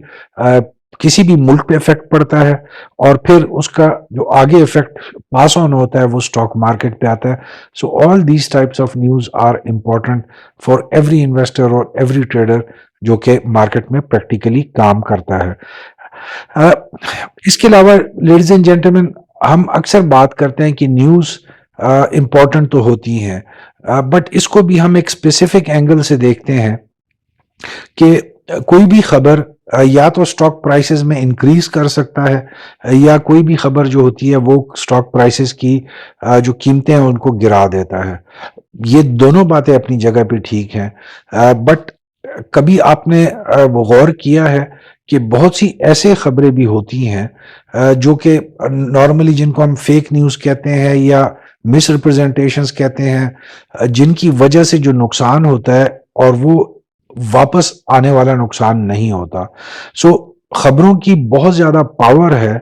Speaker 1: کسی بھی ملک پہ افیکٹ پڑتا ہے اور پھر اس کا جو آگے افیکٹ پاس آن ہوتا ہے وہ اسٹاک مارکیٹ پہ آتا ہے. So all these types of news are important for every investor اور ایوری ٹریڈر جو کہ مارکیٹ میں پریکٹیکلی کام کرتا ہے. اس کے علاوہ لیڈیز اینڈ جینٹلمین، ہم اکثر بات کرتے ہیں کہ نیوز امپورٹنٹ تو ہوتی ہیں، بٹ اس کو بھی ہم ایک اسپیسیفک اینگل سے دیکھتے ہیں کہ کوئی بھی خبر یا تو سٹاک پرائسز میں انکریز کر سکتا ہے یا کوئی بھی خبر جو ہوتی ہے وہ سٹاک پرائسز کی جو قیمتیں ہیں ان کو گرا دیتا ہے. یہ دونوں باتیں اپنی جگہ پہ ٹھیک ہیں، بٹ کبھی آپ نے غور کیا ہے کہ بہت سی ایسے خبریں بھی ہوتی ہیں جو کہ نارملی جن کو ہم فیک نیوز کہتے ہیں یا مس ریپرزنٹیشنز کہتے ہیں، جن کی وجہ سے جو نقصان ہوتا ہے اور وہ واپس آنے والا نقصان نہیں ہوتا. سو خبروں کی بہت زیادہ پاور ہے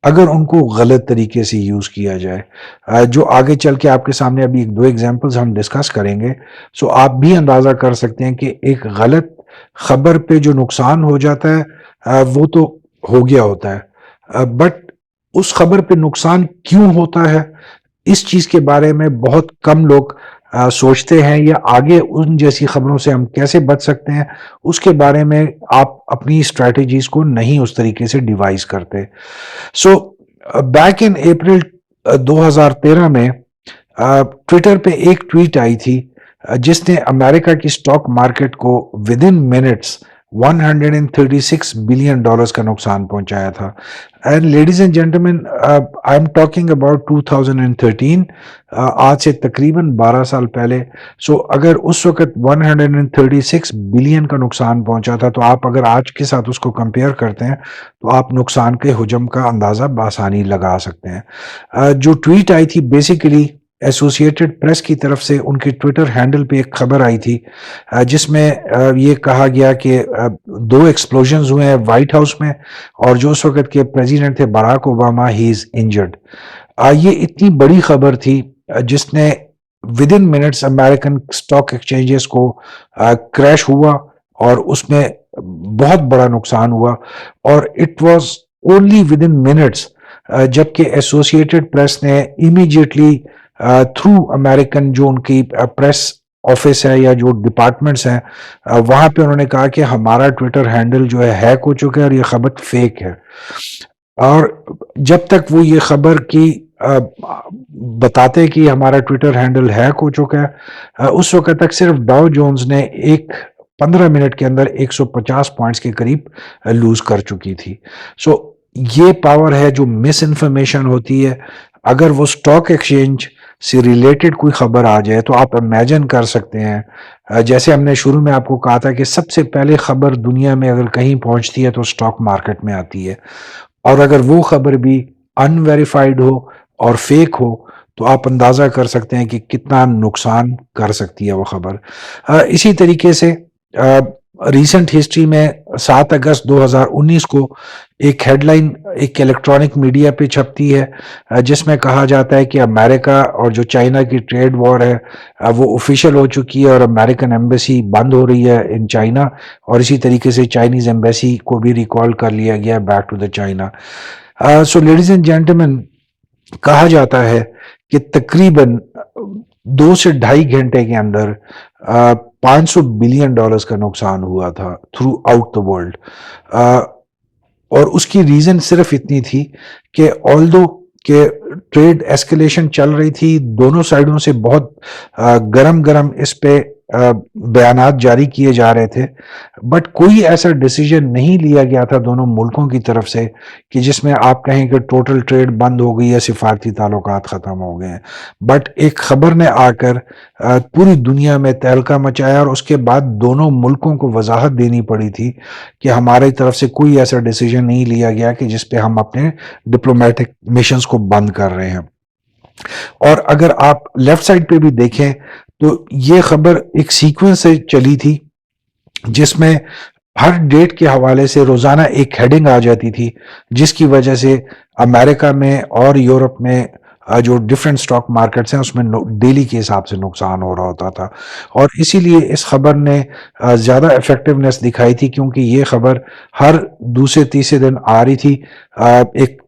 Speaker 1: اگر ان کو غلط طریقے سے یوز کیا جائے، جو آگے چل کے آپ کے سامنے ابھی ایک دو ایگزامپلز ہم ڈسکس کریں گے. سو آپ بھی اندازہ کر سکتے ہیں کہ ایک غلط خبر پہ جو نقصان ہو جاتا ہے وہ تو ہو گیا ہوتا ہے، بٹ اس خبر پہ نقصان کیوں ہوتا ہے اس چیز کے بارے میں بہت کم لوگ سوچتے ہیں، یا آگے ان جیسی خبروں سے ہم کیسے بچ سکتے ہیں اس کے بارے میں آپ اپنی اسٹریٹجیز کو نہیں اس طریقے سے ڈیوائز کرتے. سو بیک ان اپریل 2013 میں ٹویٹر پہ ایک ٹویٹ آئی تھی جس نے امریکہ کی اسٹاک مارکیٹ کو ود ان منٹس $136 بلین کا نقصان پہنچایا تھا. And ladies and gentlemen, I'm talking about 2013، آج سے تقریباً 12 سال پہلے. سو اگر اس وقت 136 بلین کا نقصان پہنچا تھا تو آپ اگر آج کے ساتھ اس کو کمپیئر کرتے ہیں تو آپ نقصان کے حجم کا اندازہ بآسانی لگا سکتے ہیں. جو ٹویٹ آئی تھی بیسیکلی ایسوسیٹڈ پریس کی طرف سے، ان کے ٹویٹر ہینڈل پہ ایک خبر آئی تھی جس میں یہ کہا گیا کہ 2 ایکسپلوژنز ہوئے ہیں وائٹ ہاؤس میں، اور جو اس وقت کے پریزیڈنٹ تھے Barack Obama, he is injured. یہ اتنی بڑی خبر تھی جس نے within minutes American stock exchanges کو کریش ہوا اور اس میں بہت بڑا نقصان ہوا، اور it was only within minutes, جبکہ ایسوسیٹڈ پریس نے امیڈیٹلی تھرو امریکن جو ان کی پریس آفس ہے یا جو ڈپارٹمنٹس ہیں وہاں پہ انہوں نے کہا کہ ہمارا ٹویٹر ہینڈل جو ہے ہیک ہو چکا ہے اور یہ خبر فیک ہے. اور جب تک وہ یہ خبر کی بتاتے کہ ہمارا ٹویٹر ہینڈل ہیک ہو چکا ہے، اس وقت تک صرف ڈاؤ جونز نے 15 منٹ کے اندر 150 پوائنٹس کے قریب لوز کر چکی تھی. سو یہ پاور ہے جو مس انفارمیشن ہوتی ہے. اگر وہ اسٹاک ایکسچینج سے ریلیٹڈ کوئی خبر آ جائے تو آپ امیجن کر سکتے ہیں، جیسے ہم نے شروع میں آپ کو کہا تھا کہ سب سے پہلے خبر دنیا میں اگر کہیں پہنچتی ہے تو اسٹاک مارکیٹ میں آتی ہے، اور اگر وہ خبر بھی ان ویریفائڈ ہو اور فیک ہو تو آپ اندازہ کر سکتے ہیں کہ کتنا نقصان کر سکتی ہے وہ خبر. اسی طریقے سے ریسنٹ ہسٹری میں 7 اگست 2019 کو ایک ہیڈ لائن ایک الیکٹرانک میڈیا پہ چھپتی ہے جس میں کہا جاتا ہے کہ امریکہ اور جو چائنا کی ٹریڈ وار ہے وہ آفیشیل ہو چکی ہے اور امریکن ایمبیسی بند ہو رہی ہے ان چائنا، اور اسی طریقے سے چائنیز ایمبیسی کو بھی ریکال کر لیا گیا back to the China. So ladies and gentlemen, کہا جاتا ہے کہ تقریباً 2 سے 2.5 گھنٹے کے اندر $500 بلین کا نقصان ہوا تھا تھرو آؤٹ دا ورلڈ. اور اس کی ریزن صرف اتنی تھی کہ آلدو کہ ٹریڈ ایسکیلیشن چل رہی تھی، دونوں سائڈوں سے بہت گرم گرم اس پہ بیانات جاری کیے جا رہے تھے، بٹ کوئی ایسا ڈیسیجن نہیں لیا گیا تھا دونوں ملکوں کی طرف سے کہ جس میں آپ کہیں کہ ٹوٹل ٹریڈ بند ہو گئی یا سفارتی تعلقات ختم ہو گئے ہیں. بٹ ایک خبر نے آ کر پوری دنیا میں تہلکہ مچایا، اور اس کے بعد دونوں ملکوں کو وضاحت دینی پڑی تھی کہ ہماری طرف سے کوئی ایسا ڈیسیجن نہیں لیا گیا کہ جس پہ ہم اپنے ڈپلومیٹک مشنز کو بند کر رہے ہیں. اور اگر آپ لیفٹ سائڈ پہ بھی دیکھیں تو یہ خبر ایک سیکوینس سے چلی تھی جس میں ہر ڈیٹ کے حوالے سے روزانہ ایک ہیڈنگ آ جاتی تھی، جس کی وجہ سے امریکہ میں اور یورپ میں جو ڈیفرنٹ سٹاک مارکیٹس ہیں اس میں ڈیلی کے حساب سے نقصان ہو رہا ہوتا تھا. اور اسی لیے اس خبر نے زیادہ افیکٹونیس دکھائی تھی کیونکہ یہ خبر ہر دوسرے تیسرے دن آ رہی تھی. ایک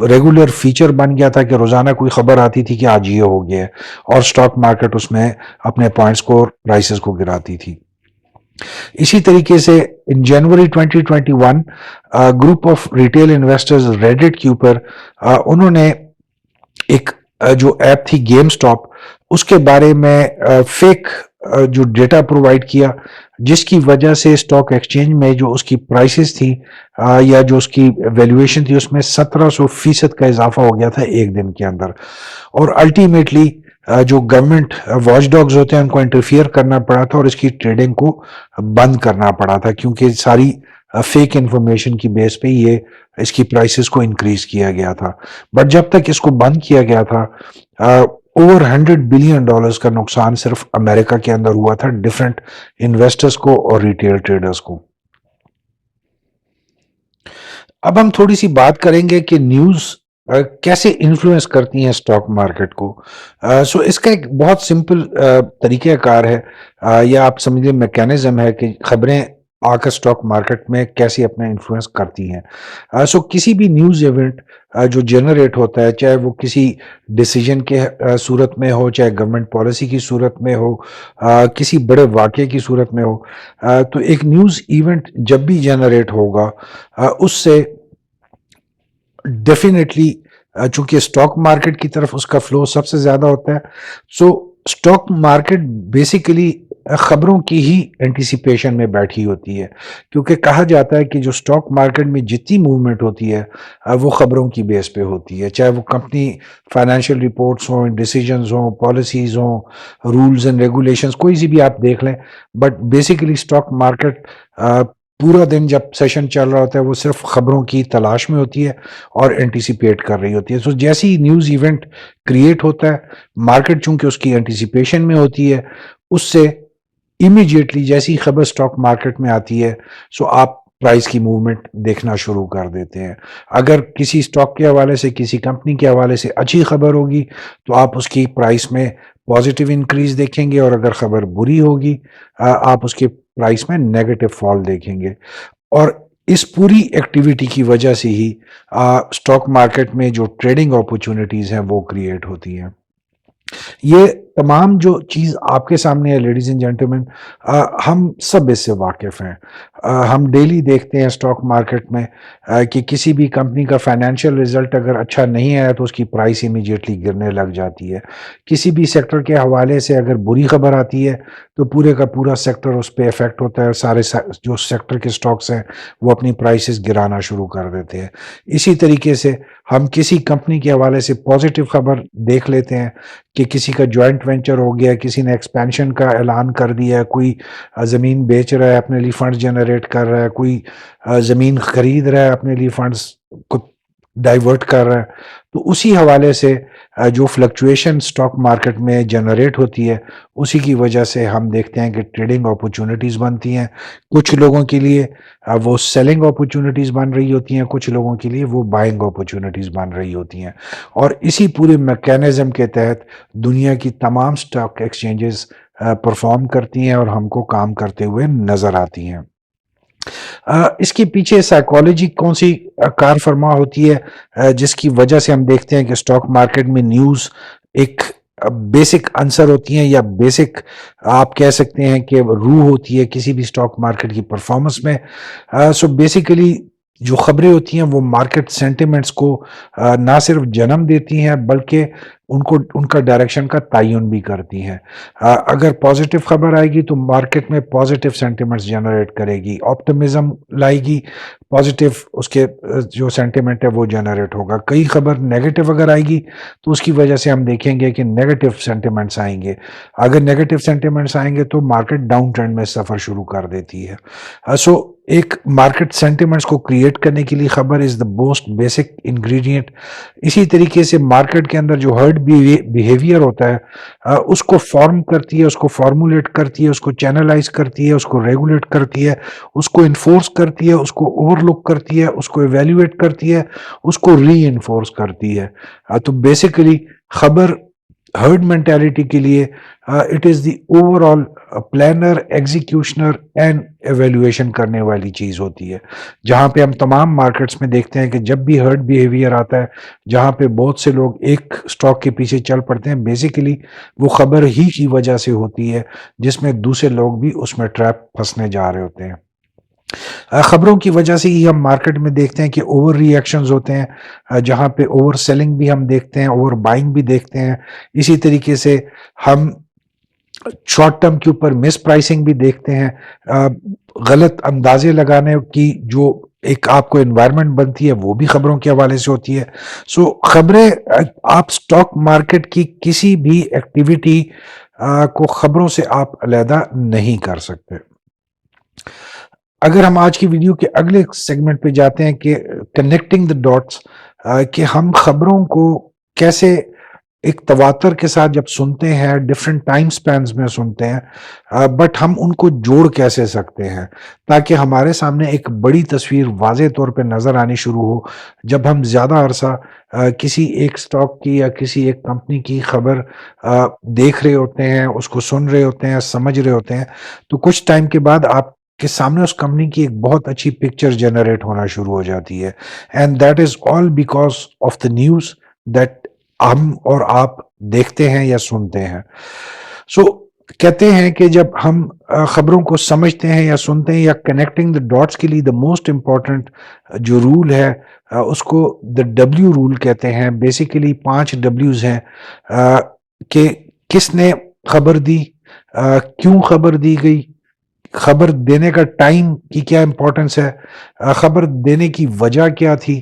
Speaker 1: ریگولر فیچر بن گیا تھا کہ روزانہ کوئی خبر آتی تھی کہ آج یہ ہو گیا ہے، اور سٹاک مارکیٹ اس میں اپنے پوائنٹس کو پرائسز کو گراتی تھی. اسی طریقے سے ان جنوری 2021 group of retail investors Reddit کے اوپر انہوں نے ایک جو ایپ تھی گیم سٹاپ، اس کے بارے میں فیک جو ڈیٹا پرووائڈ کیا، جس کی وجہ سے سٹاک ایکسچینج میں جو اس کی پرائسز تھی یا جو اس کی ویلیویشن تھی اس میں 1700% کا اضافہ ہو گیا تھا ایک دن کے اندر. اور الٹیمیٹلی جو گورنمنٹ واچ ڈاگز ہوتے ہیں ان کو انٹرفیئر کرنا پڑا تھا اور اس کی ٹریڈنگ کو بند کرنا پڑا تھا، کیونکہ ساری فیک انفارمیشن کی بیس پہ یہ اس کی پرائسز کو انکریز کیا گیا تھا. بٹ جب تک اس کو بند کیا گیا تھا اوور $100 بلین کا نقصان صرف امریکہ کے اندر ہوا تھا ڈفرینٹ انویسٹرز کو اور ریٹیل ٹریڈرز کو. اب ہم تھوڑی سی بات کریں گے کہ نیوز کیسے انفلوئنس کرتی ہیں سٹاک مارکیٹ کو. سو اس کا ایک بہت سمپل طریقہ کار ہے یا آپ سمجھیں میکینزم ہے کہ خبریں آ کر سٹاک مارکیٹ میں کیسے اپنا انفلوئنس کرتی ہیں. سو کسی بھی نیوز ایونٹ جو جنریٹ ہوتا ہے، چاہے وہ کسی ڈیسیجن کے صورت میں ہو، چاہے گورنمنٹ پالیسی کی صورت میں ہو، کسی بڑے واقعے کی صورت میں ہو، تو ایک نیوز ایونٹ جب بھی جنریٹ ہوگا اس سے ڈیفینیٹلی چونکہ اسٹاک مارکیٹ کی طرف اس کا فلو سب سے زیادہ ہوتا ہے. سو اسٹاک مارکیٹ بیسیکلی خبروں کی ہی اینٹیسپیشن میں بیٹھی ہوتی ہے، کیونکہ کہا جاتا ہے کہ جو اسٹاک مارکیٹ میں جتنی موومنٹ ہوتی ہے وہ خبروں کی بیس پہ ہوتی ہے، چاہے وہ کمپنی فائنینشیل رپورٹس ہوں، ڈیسیجنز ہوں، پالیسیز ہوں، رولز اینڈ ریگولیشنز، کوئی سی بھی آپ دیکھ لیں. بٹ بیسیکلی اسٹاک مارکیٹ پورا دن جب سیشن چل رہا ہوتا ہے وہ صرف خبروں کی تلاش میں ہوتی ہے اور اینٹیسپیٹ کر رہی ہوتی ہے. سو جیسی نیوز ایونٹ کریٹ ہوتا ہے، مارکیٹ چونکہ اس کی اینٹیسپیشن میں ہوتی ہے، اس سے امیجیٹلی جیسی خبر سٹاک مارکیٹ میں آتی ہے سو آپ پرائز کی موومنٹ دیکھنا شروع کر دیتے ہیں. اگر کسی سٹاک کے حوالے سے، کسی کمپنی کے حوالے سے اچھی خبر ہوگی تو آپ اس کی پرائس میں پازیٹیو انکریز دیکھیں گے، اور اگر خبر بری ہوگی آپ اس کے پرائس میں نیگیٹو فال دیکھیں گے. اور اس پوری ایکٹیویٹی کی وجہ سے ہی سٹاک مارکیٹ میں جو ٹریڈنگ اپورچونٹیز ہیں وہ کریٹ ہوتی ہیں. یہ تمام جو چیز آپ کے سامنے ہے لیڈیز اینڈ جینٹلمین، ہم سب اس سے واقف ہیں. ہم ڈیلی دیکھتے ہیں سٹاک مارکیٹ میں کہ کسی بھی کمپنی کا فائنینشیل رزلٹ اگر اچھا نہیں آیا تو اس کی پرائس امیجیٹلی گرنے لگ جاتی ہے. کسی بھی سیکٹر کے حوالے سے اگر بری خبر آتی ہے تو پورے کا پورا سیکٹر اس پہ افیکٹ ہوتا ہے، سارے جو سیکٹر کے سٹاکس ہیں وہ اپنی پرائسز گرانا شروع کر دیتے ہیں. اسی طریقے سے ہم کسی کمپنی کے حوالے سے پازیٹیو خبر دیکھ لیتے ہیں کہ کسی کا جوائنٹ وینچر ہو گیا، کسی نے ایکسپینشن کا اعلان کر دیا ہے، کوئی زمین بیچ رہا ہے اپنے لیے فنڈز جنریٹ کر رہا ہے، کوئی زمین خرید رہا ہے اپنے لیے فنڈز کو ڈائیورٹ کر رہا ہے. تو اسی حوالے سے جو فلکچویشن اسٹاک مارکیٹ میں جنریٹ ہوتی ہے اسی کی وجہ سے ہم دیکھتے ہیں کہ ٹریڈنگ اپرچونٹیز بنتی ہیں. کچھ لوگوں کے لیے وہ سیلنگ اپرچونٹیز بن رہی ہوتی ہیں, کچھ لوگوں کے لیے وہ بائنگ اپرچونٹیز بن رہی ہوتی ہیں. اور اسی پورے میکینزم کے تحت دنیا کی تمام اسٹاک ایکسچینجز پرفارم کرتی ہیں اور ہم کو کام کرتے ہوئے نظر آتی ہیں. اس کے پیچھے سائیکالوجی کون سی کار فرما ہوتی ہے جس کی وجہ سے ہم دیکھتے ہیں کہ اسٹاک مارکیٹ میں نیوز ایک بیسک آنسر ہوتی ہیں, یا بیسک آپ کہہ سکتے ہیں کہ روح ہوتی ہے کسی بھی اسٹاک مارکیٹ کی پرفارمنس میں. سو بیسیکلی جو خبریں ہوتی ہیں وہ مارکیٹ سینٹیمنٹس کو نہ صرف جنم دیتی ہیں بلکہ ان کا ڈائریکشن کا تعین بھی کرتی ہیں. اگر پازیٹیو خبر آئے گی تو مارکیٹ میں پازیٹیو سینٹیمنٹس جنریٹ کرے گی, آپٹمزم لائے گی, پازیٹیو اس کے جو سینٹیمنٹ ہے وہ جنریٹ ہوگا. کئی خبر نیگیٹو اگر آئے گی تو اس کی وجہ سے ہم دیکھیں گے کہ نیگیٹو سینٹیمنٹس آئیں گے. اگر نیگیٹو سینٹیمنٹس آئیں گے تو مارکیٹ ڈاؤن ٹرینڈ میں سفر شروع کر دیتی ہے. سو ایک مارکیٹ سینٹیمنٹس کو کریٹ کرنے کے لیے خبر از دا موسٹ بیسک انگریڈینٹ. اسی طریقے سے مارکیٹ کے اندر جو ہرڈ بیہیویئر ہوتا ہے اس کو فارم کرتی ہے, اس کو فارمولیٹ کرتی ہے, اس کو چینلائز کرتی ہے, اس کو ریگولیٹ کرتی ہے, اس کو انفورس کرتی ہے, اس کو اوور لک کرتی ہے, اس کو ایویلیویٹ کرتی ہے, اس کو ری انفورس کرتی ہے. تو بیسیکلی خبر ہرڈ مینٹیلٹی کے لیے it is the overall planner, executioner and evaluation کرنے والی چیز ہوتی ہے. جہاں پہ ہم تمام مارکیٹس میں دیکھتے ہیں کہ جب بھی ہرڈ بیہیویئر آتا ہے جہاں پہ بہت سے لوگ ایک سٹاک کے پیچھے چل پڑتے ہیں, بیسیکلی وہ خبر ہی کی وجہ سے ہوتی ہے جس میں دوسرے لوگ بھی اس میں ٹریپ پھنسنے جا رہے ہوتے ہیں. خبروں کی وجہ سے ہی ہم مارکیٹ میں دیکھتے ہیں کہ اوور ری ایکشنز ہوتے ہیں, جہاں پہ اوور سیلنگ بھی ہم دیکھتے ہیں, اوور بائنگ بھی دیکھتے ہیں. اسی طریقے سے ہم شارٹ ٹرم کے اوپر مس پرائسنگ بھی دیکھتے ہیں. غلط اندازے لگانے کی جو ایک آپ کو انوائرمنٹ بنتی ہے وہ بھی خبروں کے حوالے سے ہوتی ہے. سو خبریں آپ سٹاک مارکیٹ کی کسی بھی ایکٹیویٹی کو خبروں سے آپ علیحدہ نہیں کر سکتے. اگر ہم آج کی ویڈیو کے اگلے سیگمنٹ پہ جاتے ہیں کہ کنیکٹنگ دا ڈاٹس, کہ ہم خبروں کو کیسے ایک تواتر کے ساتھ جب سنتے ہیں, ڈفرینٹ ٹائم سپینز میں سنتے ہیں, بٹ ہم ان کو جوڑ کیسے سکتے ہیں تاکہ ہمارے سامنے ایک بڑی تصویر واضح طور پہ نظر آنی شروع ہو. جب ہم زیادہ عرصہ کسی ایک سٹاک کی یا کسی ایک کمپنی کی خبر دیکھ رہے ہوتے ہیں, اس کو سن رہے ہوتے ہیں, سمجھ رہے ہوتے ہیں, تو کچھ ٹائم کے بعد آپ کے سامنے اس کمپنی کی ایک بہت اچھی پکچر جنریٹ ہونا شروع ہو جاتی ہے. And that is all because of the news that ہم اور آپ دیکھتے ہیں یا سنتے ہیں. سو کہتے ہیں کہ جب ہم خبروں کو سمجھتے ہیں یا سنتے ہیں یا کنیکٹنگ دا ڈاٹس کے لیے دا موسٹ امپورٹنٹ جو رول ہے اس کو دا ڈبلیو رول کہتے ہیں. بیسیکلی 5 ڈبلیوز ہیں کہ کس نے خبر دی, کیوں خبر دی گئی, خبر دینے کا ٹائم کی کیا امپورٹنس ہے, خبر دینے کی وجہ کیا تھی,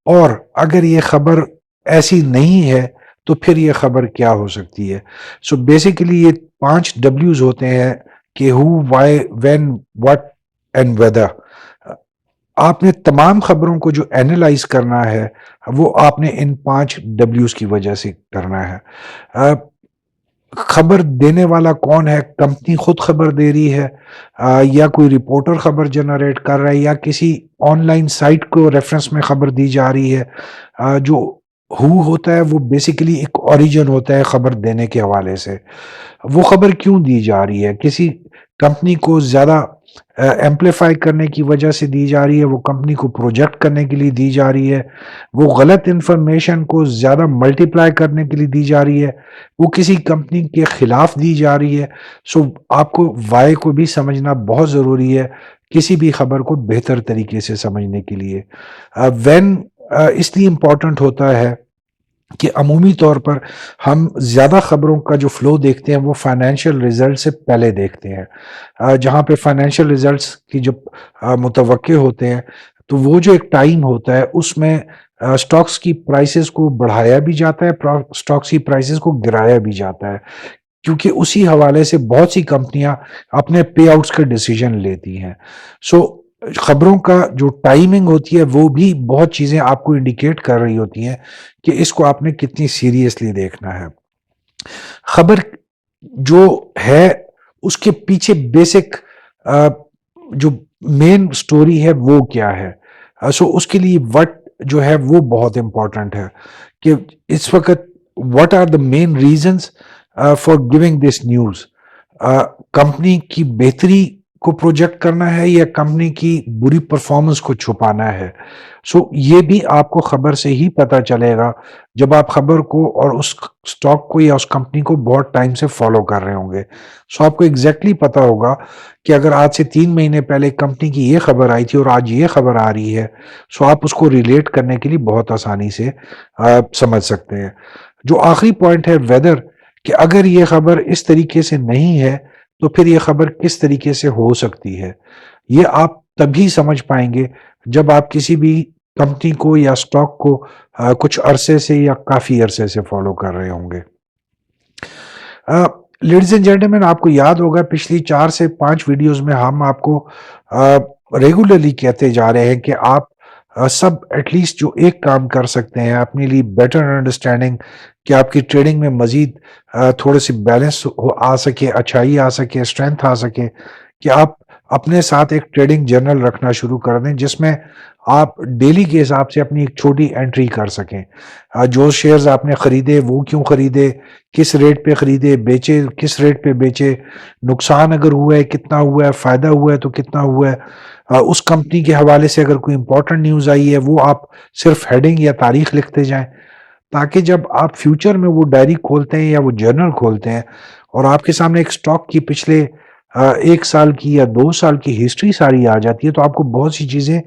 Speaker 1: اور اگر یہ خبر ایسی نہیں ہے تو پھر یہ خبر کیا ہو سکتی ہے. سو بیسیکلی یہ 5 ڈبلیوز ہوتے ہیں کہ ہو, Y, when, what and whether. آپ نے تمام خبروں کو جو اینالائز کرنا ہے وہ آپ نے ان 5 ڈبلیوز کی وجہ سے کرنا ہے. خبر دینے والا کون ہے, کمپنی خود خبر دے رہی ہے یا کوئی رپورٹر خبر جنریٹ کر رہا ہے یا کسی آن لائن سائٹ کو ریفرنس میں خبر دی جا رہی ہے. جو ہوتا ہے وہ بیسیکلی ایک اوریجن ہوتا ہے خبر دینے کے حوالے سے. وہ خبر کیوں دی جا رہی ہے, کسی کمپنی کو زیادہ ایمپلیفائی کرنے کی وجہ سے دی جا رہی ہے, وہ کمپنی کو پروجیکٹ کرنے کے لیے دی جا رہی ہے, وہ غلط انفارمیشن کو زیادہ ملٹیپلائی کرنے کے لیے دی جا رہی ہے, وہ کسی کمپنی کے خلاف دی جا رہی ہے. سو آپ کو وائی کو بھی سمجھنا بہت ضروری ہے کسی بھی خبر کو بہتر طریقے سے سمجھنے کے لیے. وین اس لیے امپورٹنٹ ہوتا ہے کہ عمومی طور پر ہم زیادہ خبروں کا جو فلو دیکھتے ہیں وہ فائنینشیل ریزلٹ سے پہلے دیکھتے ہیں. جہاں پہ فائنینشیل ریزلٹس کی جو متوقع ہوتے ہیں تو وہ جو ایک ٹائم ہوتا ہے اس میں سٹاکس کی پرائسز کو بڑھایا بھی جاتا ہے, سٹاکس کی پرائسز کو گرایا بھی جاتا ہے, کیونکہ اسی حوالے سے بہت سی کمپنیاں اپنے پے آؤٹس کے ڈیسیجن لیتی ہیں. سو خبروں کا جو ٹائمنگ ہوتی ہے وہ بھی بہت چیزیں آپ کو انڈیکیٹ کر رہی ہوتی ہیں کہ اس کو آپ نے کتنی سیریسلی دیکھنا ہے. خبر جو ہے اس کے پیچھے بیسک جو مین سٹوری ہے وہ کیا ہے. سو اس کے لیے وٹ جو ہے وہ بہت امپورٹنٹ ہے کہ اس وقت what are the main reasons for giving this news. کمپنی کی بہتری کو پروجیکٹ کرنا ہے یا کمپنی کی بری پرفارمنس کو چھپانا ہے. سو یہ بھی آپ کو خبر سے ہی پتا چلے گا جب آپ خبر کو اور اس سٹاک کو یا اس کمپنی کو بہت ٹائم سے فالو کر رہے ہوں گے. سو آپ کو ایگزیکٹلی پتا ہوگا کہ اگر آج سے 3 مہینے پہلے کمپنی کی یہ خبر آئی تھی اور آج یہ خبر آ رہی ہے سو آپ اس کو ریلیٹ کرنے کے لیے بہت آسانی سے سمجھ سکتے ہیں. جو آخری پوائنٹ ہے ویدر، کہ اگر یہ خبر اس طریقے سے نہیں ہے تو پھر یہ خبر کس طریقے سے ہو سکتی ہے. یہ آپ تبھی سمجھ پائیں گے جب آپ کسی بھی کمپنی کو یا سٹاک کو کچھ عرصے سے یا کافی عرصے سے فالو کر رہے ہوں گے. لیڈیز اینڈ جینٹلمین، آپ کو یاد ہوگا پچھلی 4 سے 5 ویڈیوز میں ہم آپ کو ریگولرلی کہتے جا رہے ہیں کہ آپ سب ایٹ لیسٹ جو ایک کام کر سکتے ہیں اپنے لیے بیٹر انڈرسٹینڈنگ کہ آپ کی ٹریڈنگ میں مزید تھوڑے سی بیلنس آ سکے، اچھائی آ سکے، اسٹرینتھ آ سکے، کہ آپ اپنے ساتھ ایک ٹریڈنگ جرنل رکھنا شروع کر دیں جس میں آپ ڈیلی کے حساب سے اپنی ایک چھوٹی انٹری کر سکیں. جو شیئرز آپ نے خریدے وہ کیوں خریدے، کس ریٹ پہ خریدے، بیچے کس ریٹ پہ بیچے، نقصان اگر ہوا ہے کتنا ہوا ہے، فائدہ ہوا ہے تو کتنا ہوا ہے. اس کمپنی کے حوالے سے اگر کوئی امپورٹنٹ نیوز آئی ہے وہ آپ صرف ہیڈنگ یا تاریخ لکھتے جائیں تاکہ جب آپ فیوچر میں وہ ڈائری کھولتے ہیں یا وہ جرنل کھولتے ہیں اور آپ کے سامنے ایک سٹاک کی پچھلے 1 سال کی یا 2 سال کی ہسٹری ساری آ جاتی ہے تو آپ کو بہت سی چیزیں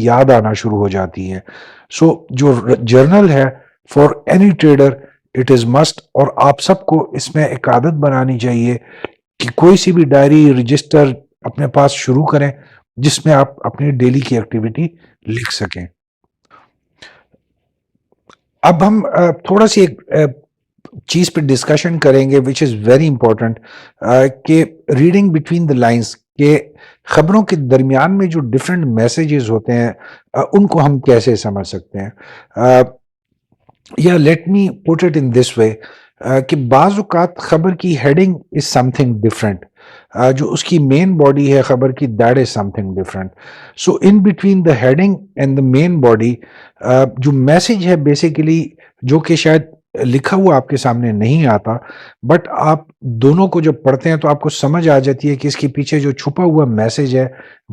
Speaker 1: یاد آنا شروع ہو جاتی ہیں. سو جو جرنل ہے for any trader it is must, اور آپ سب کو اس میں ایک عادت بنانی چاہیے کہ کوئی سی بھی ڈائری رجسٹر اپنے پاس شروع کریں جس میں آپ اپنی ڈیلی کی ایکٹیویٹی لکھ سکیں. اب ہم تھوڑا سی ایک چیز پہ ڈسکشن کریں گے وچ از ویری امپورٹنٹ، کہ ریڈنگ بٹوین دا لائنس، کہ خبروں کے درمیان میں جو ڈفرینٹ میسیجز ہوتے ہیں ان کو ہم کیسے سمجھ سکتے ہیں. یا let me put it in دس وے کہ بعض اوقات خبر کی heading is something different, جو اس کی مین باڈی ہے خبر کی that is something different. So in between the heading and the main body جو میسج ہے بیسیکلی جو کہ شاید لکھا ہوا آپ کے سامنے نہیں آتا بٹ آپ دونوں کو جب پڑھتے ہیں تو آپ کو سمجھ آ جاتی ہے کہ اس کے پیچھے جو چھپا ہوا میسج ہے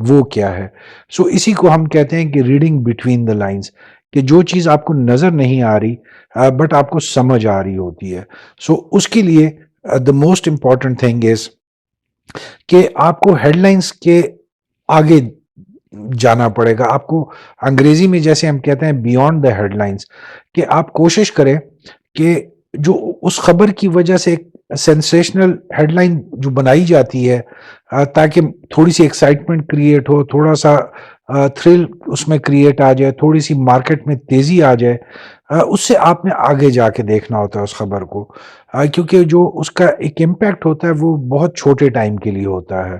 Speaker 1: وہ کیا ہے. سو اسی کو ہم کہتے ہیں کہ ریڈنگ بٹوین دا لائنس، کہ جو چیز آپ کو نظر نہیں آ رہی بٹ آپ کو سمجھ آ رہی ہوتی ہے. سو اس کے لیے دا موسٹ امپورٹنٹ تھنگ از کہ آپ کو ہیڈ لائنس کے آگے جانا پڑے گا. آپ کو انگریزی میں جیسے ہم کہتے ہیں بیونڈ دا ہیڈ لائنس، کہ آپ کوشش کریں کہ جو اس خبر کی وجہ سے ایک سینسیشنل ہیڈ لائن جو بنائی جاتی ہے تاکہ تھوڑی سی ایکسائٹمنٹ کریٹ ہو، تھوڑا سا تھرل اس میں کریٹ آ جائے، تھوڑی سی مارکیٹ میں تیزی آ جائے، اس سے آپ نے آگے جا کے دیکھنا ہوتا ہے اس خبر کو، کیونکہ جو اس کا ایک امپیکٹ ہوتا ہے وہ بہت چھوٹے ٹائم کے لیے ہوتا ہے.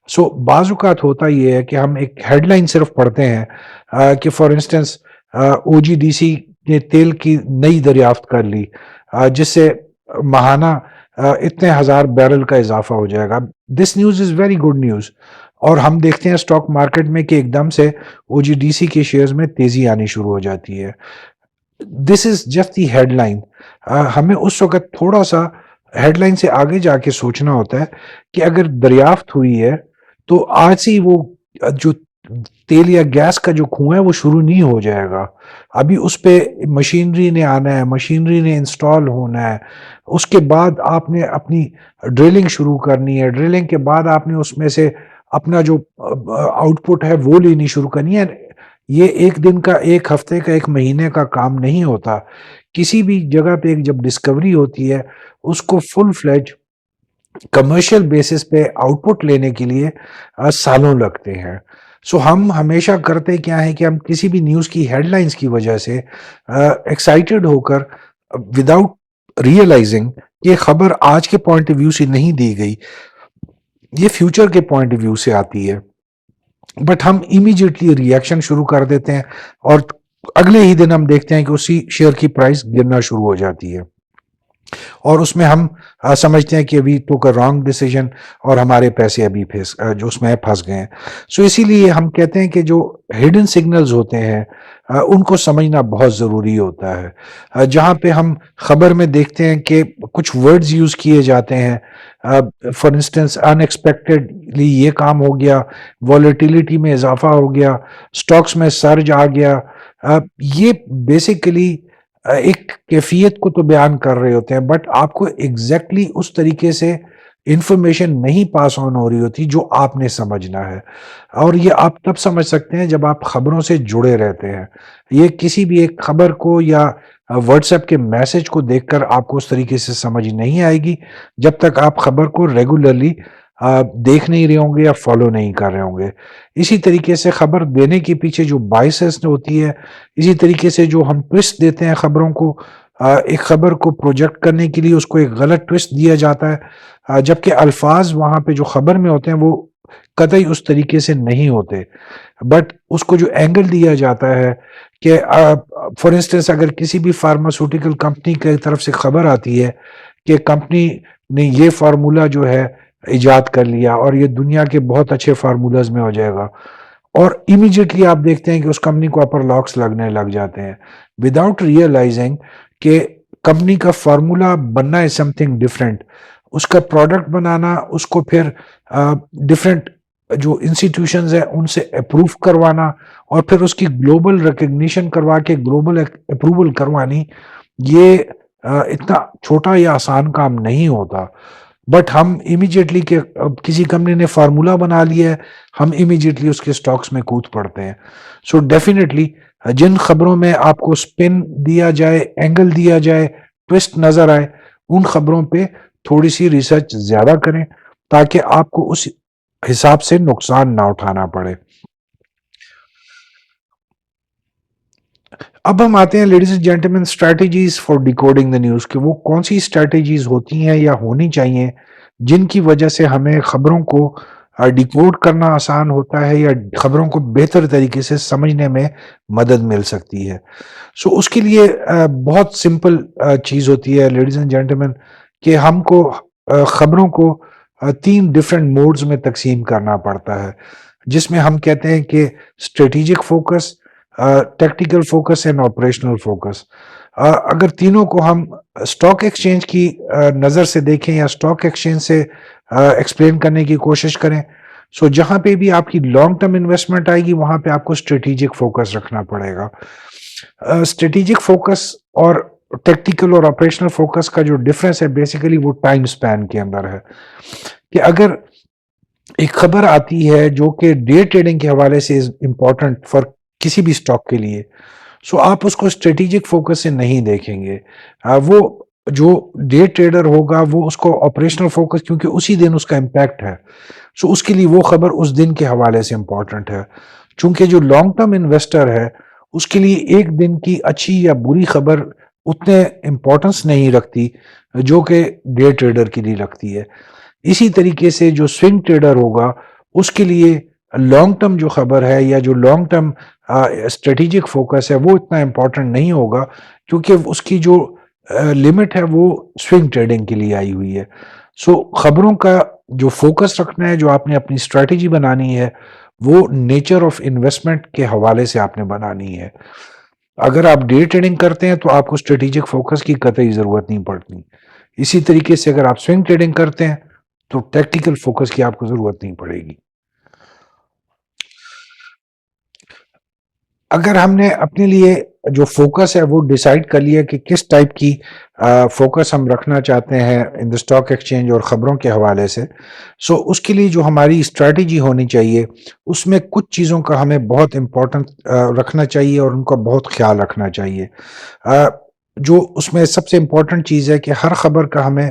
Speaker 1: سو بعض اوقات ہوتا یہ ہے کہ ہم ایک ہیڈ لائن صرف پڑھتے ہیں کہ for instance O G D C نے تیل کی نئی دریافت کر لی جس سے ماہانہ اتنے 1000 بیرل کا اضافہ ہو جائے گا. This news is very good news, اور ہم دیکھتے ہیں اسٹاک مارکیٹ میں کہ ایک دم سے او جی ڈی سی کے شیئرز میں تیزی آنی شروع ہو جاتی ہے. This is just the headline. ہمیں اس وقت تھوڑا سا ہیڈ لائن سے آگے جا کے سوچنا ہوتا ہے کہ اگر دریافت ہوئی ہے تو آج سے ہی وہ جو تیل یا گیس کا جو کنواں ہے وہ شروع نہیں ہو جائے گا. ابھی اس پہ مشینری نے آنا ہے، مشینری نے انسٹال ہونا ہے، اس کے بعد آپ نے اپنی ڈرلنگ شروع کرنی ہے، ڈرلنگ کے بعد آپ نے اس میں سے اپنا جو آؤٹ پٹ ہے وہ لینی شروع کرنی ہے. یہ ایک دن کا، ایک ہفتے کا، ایک مہینے کا کام نہیں ہوتا. کسی بھی جگہ پہ ایک جب ڈسکوری ہوتی ہے اس کو فل فلیج کمرشل بیسس پہ آؤٹ پٹ لینے کے لیے سالوں لگتے ہیں. سو ہم ہمیشہ کرتے کیا ہے کہ ہم کسی بھی نیوز کی ہیڈ لائنز کی وجہ سے ایکسائٹیڈ ہو کر وداؤٹ ریئلائزنگ یہ خبر آج کے پوائنٹ آف ویو سے نہیں دی گئی، یہ فیوچر کے پوائنٹ آف ویو سے آتی ہے. بٹ ہم امیجیٹلی ریئیکشن شروع کر دیتے ہیں اور اگلے ہی دن ہم دیکھتے ہیں کہ اسی شیئر کی پرائس گرنا شروع ہو جاتی ہے، اور اس میں ہم سمجھتے ہیں کہ وی ٹوک اے رانگ ڈیسیجن اور ہمارے پیسے ابھی جو اس میں پھنس گئے ہیں. سو اسی لیے ہم کہتے ہیں کہ جو ہڈن سگنلز ہوتے ہیں ان کو سمجھنا بہت ضروری ہوتا ہے. جہاں پہ ہم خبر میں دیکھتے ہیں کہ کچھ ورڈز یوز کیے جاتے ہیں، فار انسٹنس ان ایکسپیکٹڈلی یہ کام ہو گیا، والیٹیلیٹی میں اضافہ ہو گیا، سٹاکس میں سرج آ گیا. یہ بیسیکلی ایک کیفیت کو تو بیان کر رہے ہوتے ہیں، بٹ آپ کو ایگزیکٹلی اس طریقے سے انفارمیشن نہیں پاس آن ہو رہی ہوتی جو آپ نے سمجھنا ہے. اور یہ آپ تب سمجھ سکتے ہیں جب آپ خبروں سے جڑے رہتے ہیں. یہ کسی بھی ایک خبر کو یا واٹس ایپ کے میسج کو دیکھ کر آپ کو اس طریقے سے سمجھ نہیں آئے گی جب تک آپ خبر کو ریگولرلی دیکھ نہیں رہے ہوں گے یا فالو نہیں کر رہے ہوں گے. اسی طریقے سے خبر دینے کے پیچھے جو بائسس ہوتی ہے، اسی طریقے سے جو ہم ٹوسٹ دیتے ہیں خبروں کو، ایک خبر کو پروجیکٹ کرنے کے لیے اس کو ایک غلط ٹوسٹ دیا جاتا ہے، جبکہ الفاظ وہاں پہ جو خبر میں ہوتے ہیں وہ قطعی اس طریقے سے نہیں ہوتے، بٹ اس کو جو اینگل دیا جاتا ہے کہ فار انسٹنس اگر کسی بھی فارماسیوٹیکل کمپنی کی طرف سے خبر آتی ہے کہ کمپنی نے یہ فارمولا جو ہے ایجاد کر لیا اور یہ دنیا کے بہت اچھے فارمولاز میں ہو جائے گا، اور امیجیٹلی آپ دیکھتے ہیں کہ اس کمپنی کو اپر لاکس لگنے لگ جاتے ہیں وداؤٹ ریئلائزنگ کہ کمپنی کا فارمولا بننا ہے سم تھنگ ڈفرینٹ. اس کا پروڈکٹ بنانا، اس کو پھر ڈفرینٹ جو انسٹیٹیوشنز ہیں ان سے اپروو کروانا اور پھر اس کی گلوبل ریکگنیشن کروا کے گلوبل اپروول کروانی، یہ اتنا چھوٹا یا آسان کام نہیں ہوتا. بٹ ہم امیجیٹلی کہ کسی کمپنی نے فارمولا بنا لیا ہے، ہم امیجیٹلی اس کے سٹاکس میں کود پڑتے ہیں. سو ڈیفینیٹلی جن خبروں میں آپ کو سپن دیا جائے، اینگل دیا جائے، ٹوسٹ نظر آئے، ان خبروں پہ تھوڑی سی ریسرچ زیادہ کریں تاکہ آپ کو اس حساب سے نقصان نہ اٹھانا پڑے. اب ہم آتے ہیں ladies and gentlemen strategies for decoding the news, کہ وہ کون سی اسٹریٹجیز ہوتی ہیں یا ہونی چاہیے جن کی وجہ سے ہمیں خبروں کو ڈیکوڈ کرنا آسان ہوتا ہے یا خبروں کو بہتر طریقے سے سمجھنے میں مدد مل سکتی ہے. سو اس کے لیے بہت سمپل چیز ہوتی ہے لیڈیز اینڈ جینٹلمین کہ ہم کو خبروں کو 3 ڈفرینٹ موڈز میں تقسیم کرنا پڑتا ہے، جس میں ہم کہتے ہیں کہ strategic focus, tactical focus and operational focus. اگر تینوں کو ہم اسٹاک ایکسچینج کی نظر سے دیکھیں یا اسٹاک ایکسچینج سے ایکسپلین کرنے کی کوشش کریں، سو جہاں پہ بھی آپ کی لانگ ٹرم انویسٹمنٹ آئے گی وہاں پہ آپ کو اسٹریٹجک فوکس رکھنا پڑے گا. اسٹریٹجک فوکس اور ٹیکٹیکل اور آپریشنل فوکس کا جو ڈفرنس ہے بیسیکلی وہ ٹائم سپین کے اندر ہے، کہ اگر ایک خبر آتی ہے جو کہ ڈے ٹریڈنگ کے حوالے سے امپورٹنٹ فار کسی بھی اسٹاک کے لیے، سو آپ اس کو اسٹریٹجک فوکس سے نہیں دیکھیں گے. وہ جو ڈے ٹریڈر ہوگا وہ اس کو آپریشنل فوکس، کیونکہ اسی دن اس کا امپیکٹ ہے، سو اس کے لیے وہ خبر اس دن کے حوالے سے امپورٹنٹ ہے. چونکہ جو لانگ ٹرم انویسٹر ہے اس کے لیے ایک دن کی اچھی یا بری خبر اتنے امپورٹنس نہیں رکھتی جو کہ ڈے ٹریڈر کے لیے رکھتی ہے. اسی طریقے سے جو سوئنگ ٹریڈر ہوگا اس کے لیے لانگ ٹرم جو خبر ہے یا جو لانگ ٹرم اسٹریٹجک فوکس ہے وہ اتنا امپورٹنٹ نہیں ہوگا، کیونکہ اس کی جو لمٹ ہے وہ سوئنگ ٹریڈنگ کے لیے آئی ہوئی ہے. سو خبروں کا جو فوکس رکھنا ہے، جو آپ نے اپنی اسٹریٹجی بنانی ہے، وہ نیچر آف انویسٹمنٹ کے حوالے سے آپ نے بنانی ہے. اگر آپ ڈے ٹریڈنگ کرتے ہیں تو آپ کو اسٹریٹجک فوکس کی قطعی ضرورت نہیں پڑتی. اسی طریقے سے اگر آپ سوئنگ ٹریڈنگ کرتے ہیں تو ٹیکٹیکل فوکس کی آپ کو ضرورت نہیں پڑے گی. اگر ہم نے اپنے لیے جو فوکس ہے وہ ڈیسائیڈ کر لیا کہ کس ٹائپ کی فوکس ہم رکھنا چاہتے ہیں ان دا اسٹاک ایکسچینج اور خبروں کے حوالے سے، سو اس کے لیے جو ہماری اسٹریٹجی ہونی چاہیے اس میں کچھ چیزوں کا ہمیں بہت امپورٹنٹ رکھنا چاہیے اور ان کا بہت خیال رکھنا چاہیے. جو اس میں سب سے امپورٹنٹ چیز ہے کہ ہر خبر کا ہمیں